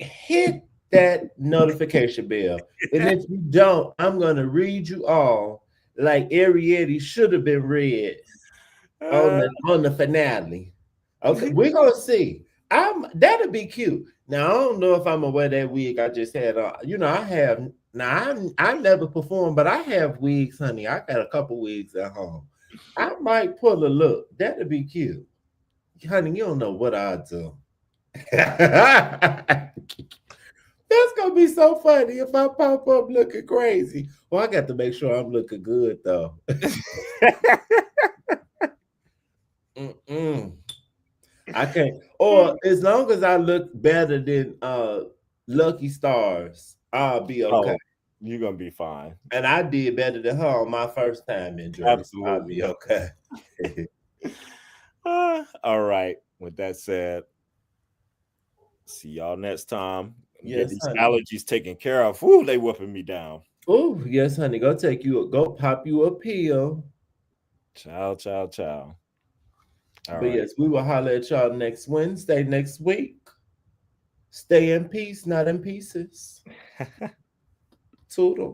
Hit that notification bell. And if you don't, I'm going to read you all like Arietti should have been read on the finale. Okay, we're gonna see. That'll be cute. Now I don't know if I'm gonna wear that wig I just had on. I have now. I never performed, but I have wigs, honey. I got a couple wigs at home. I might pull a look. That'll be cute, honey. You don't know what I do. That's gonna be so funny if I pop up looking crazy. Well, I got to make sure I'm looking good though. I can't. Or as long as I look better than Lucky Stars, I'll be okay. Oh, you're gonna be fine. And I did better than her on my first time in Jersey. Absolutely. I'll be okay. All right. With that said, see y'all next time. Yes, get these honey. allergies taken care of. Ooh, they whooping me down. Oh, yes, honey. Go pop you a pill. Ciao, ciao, ciao. But yes, we will holler at y'all next Wednesday, next week. Stay in peace, not in pieces. Toodle.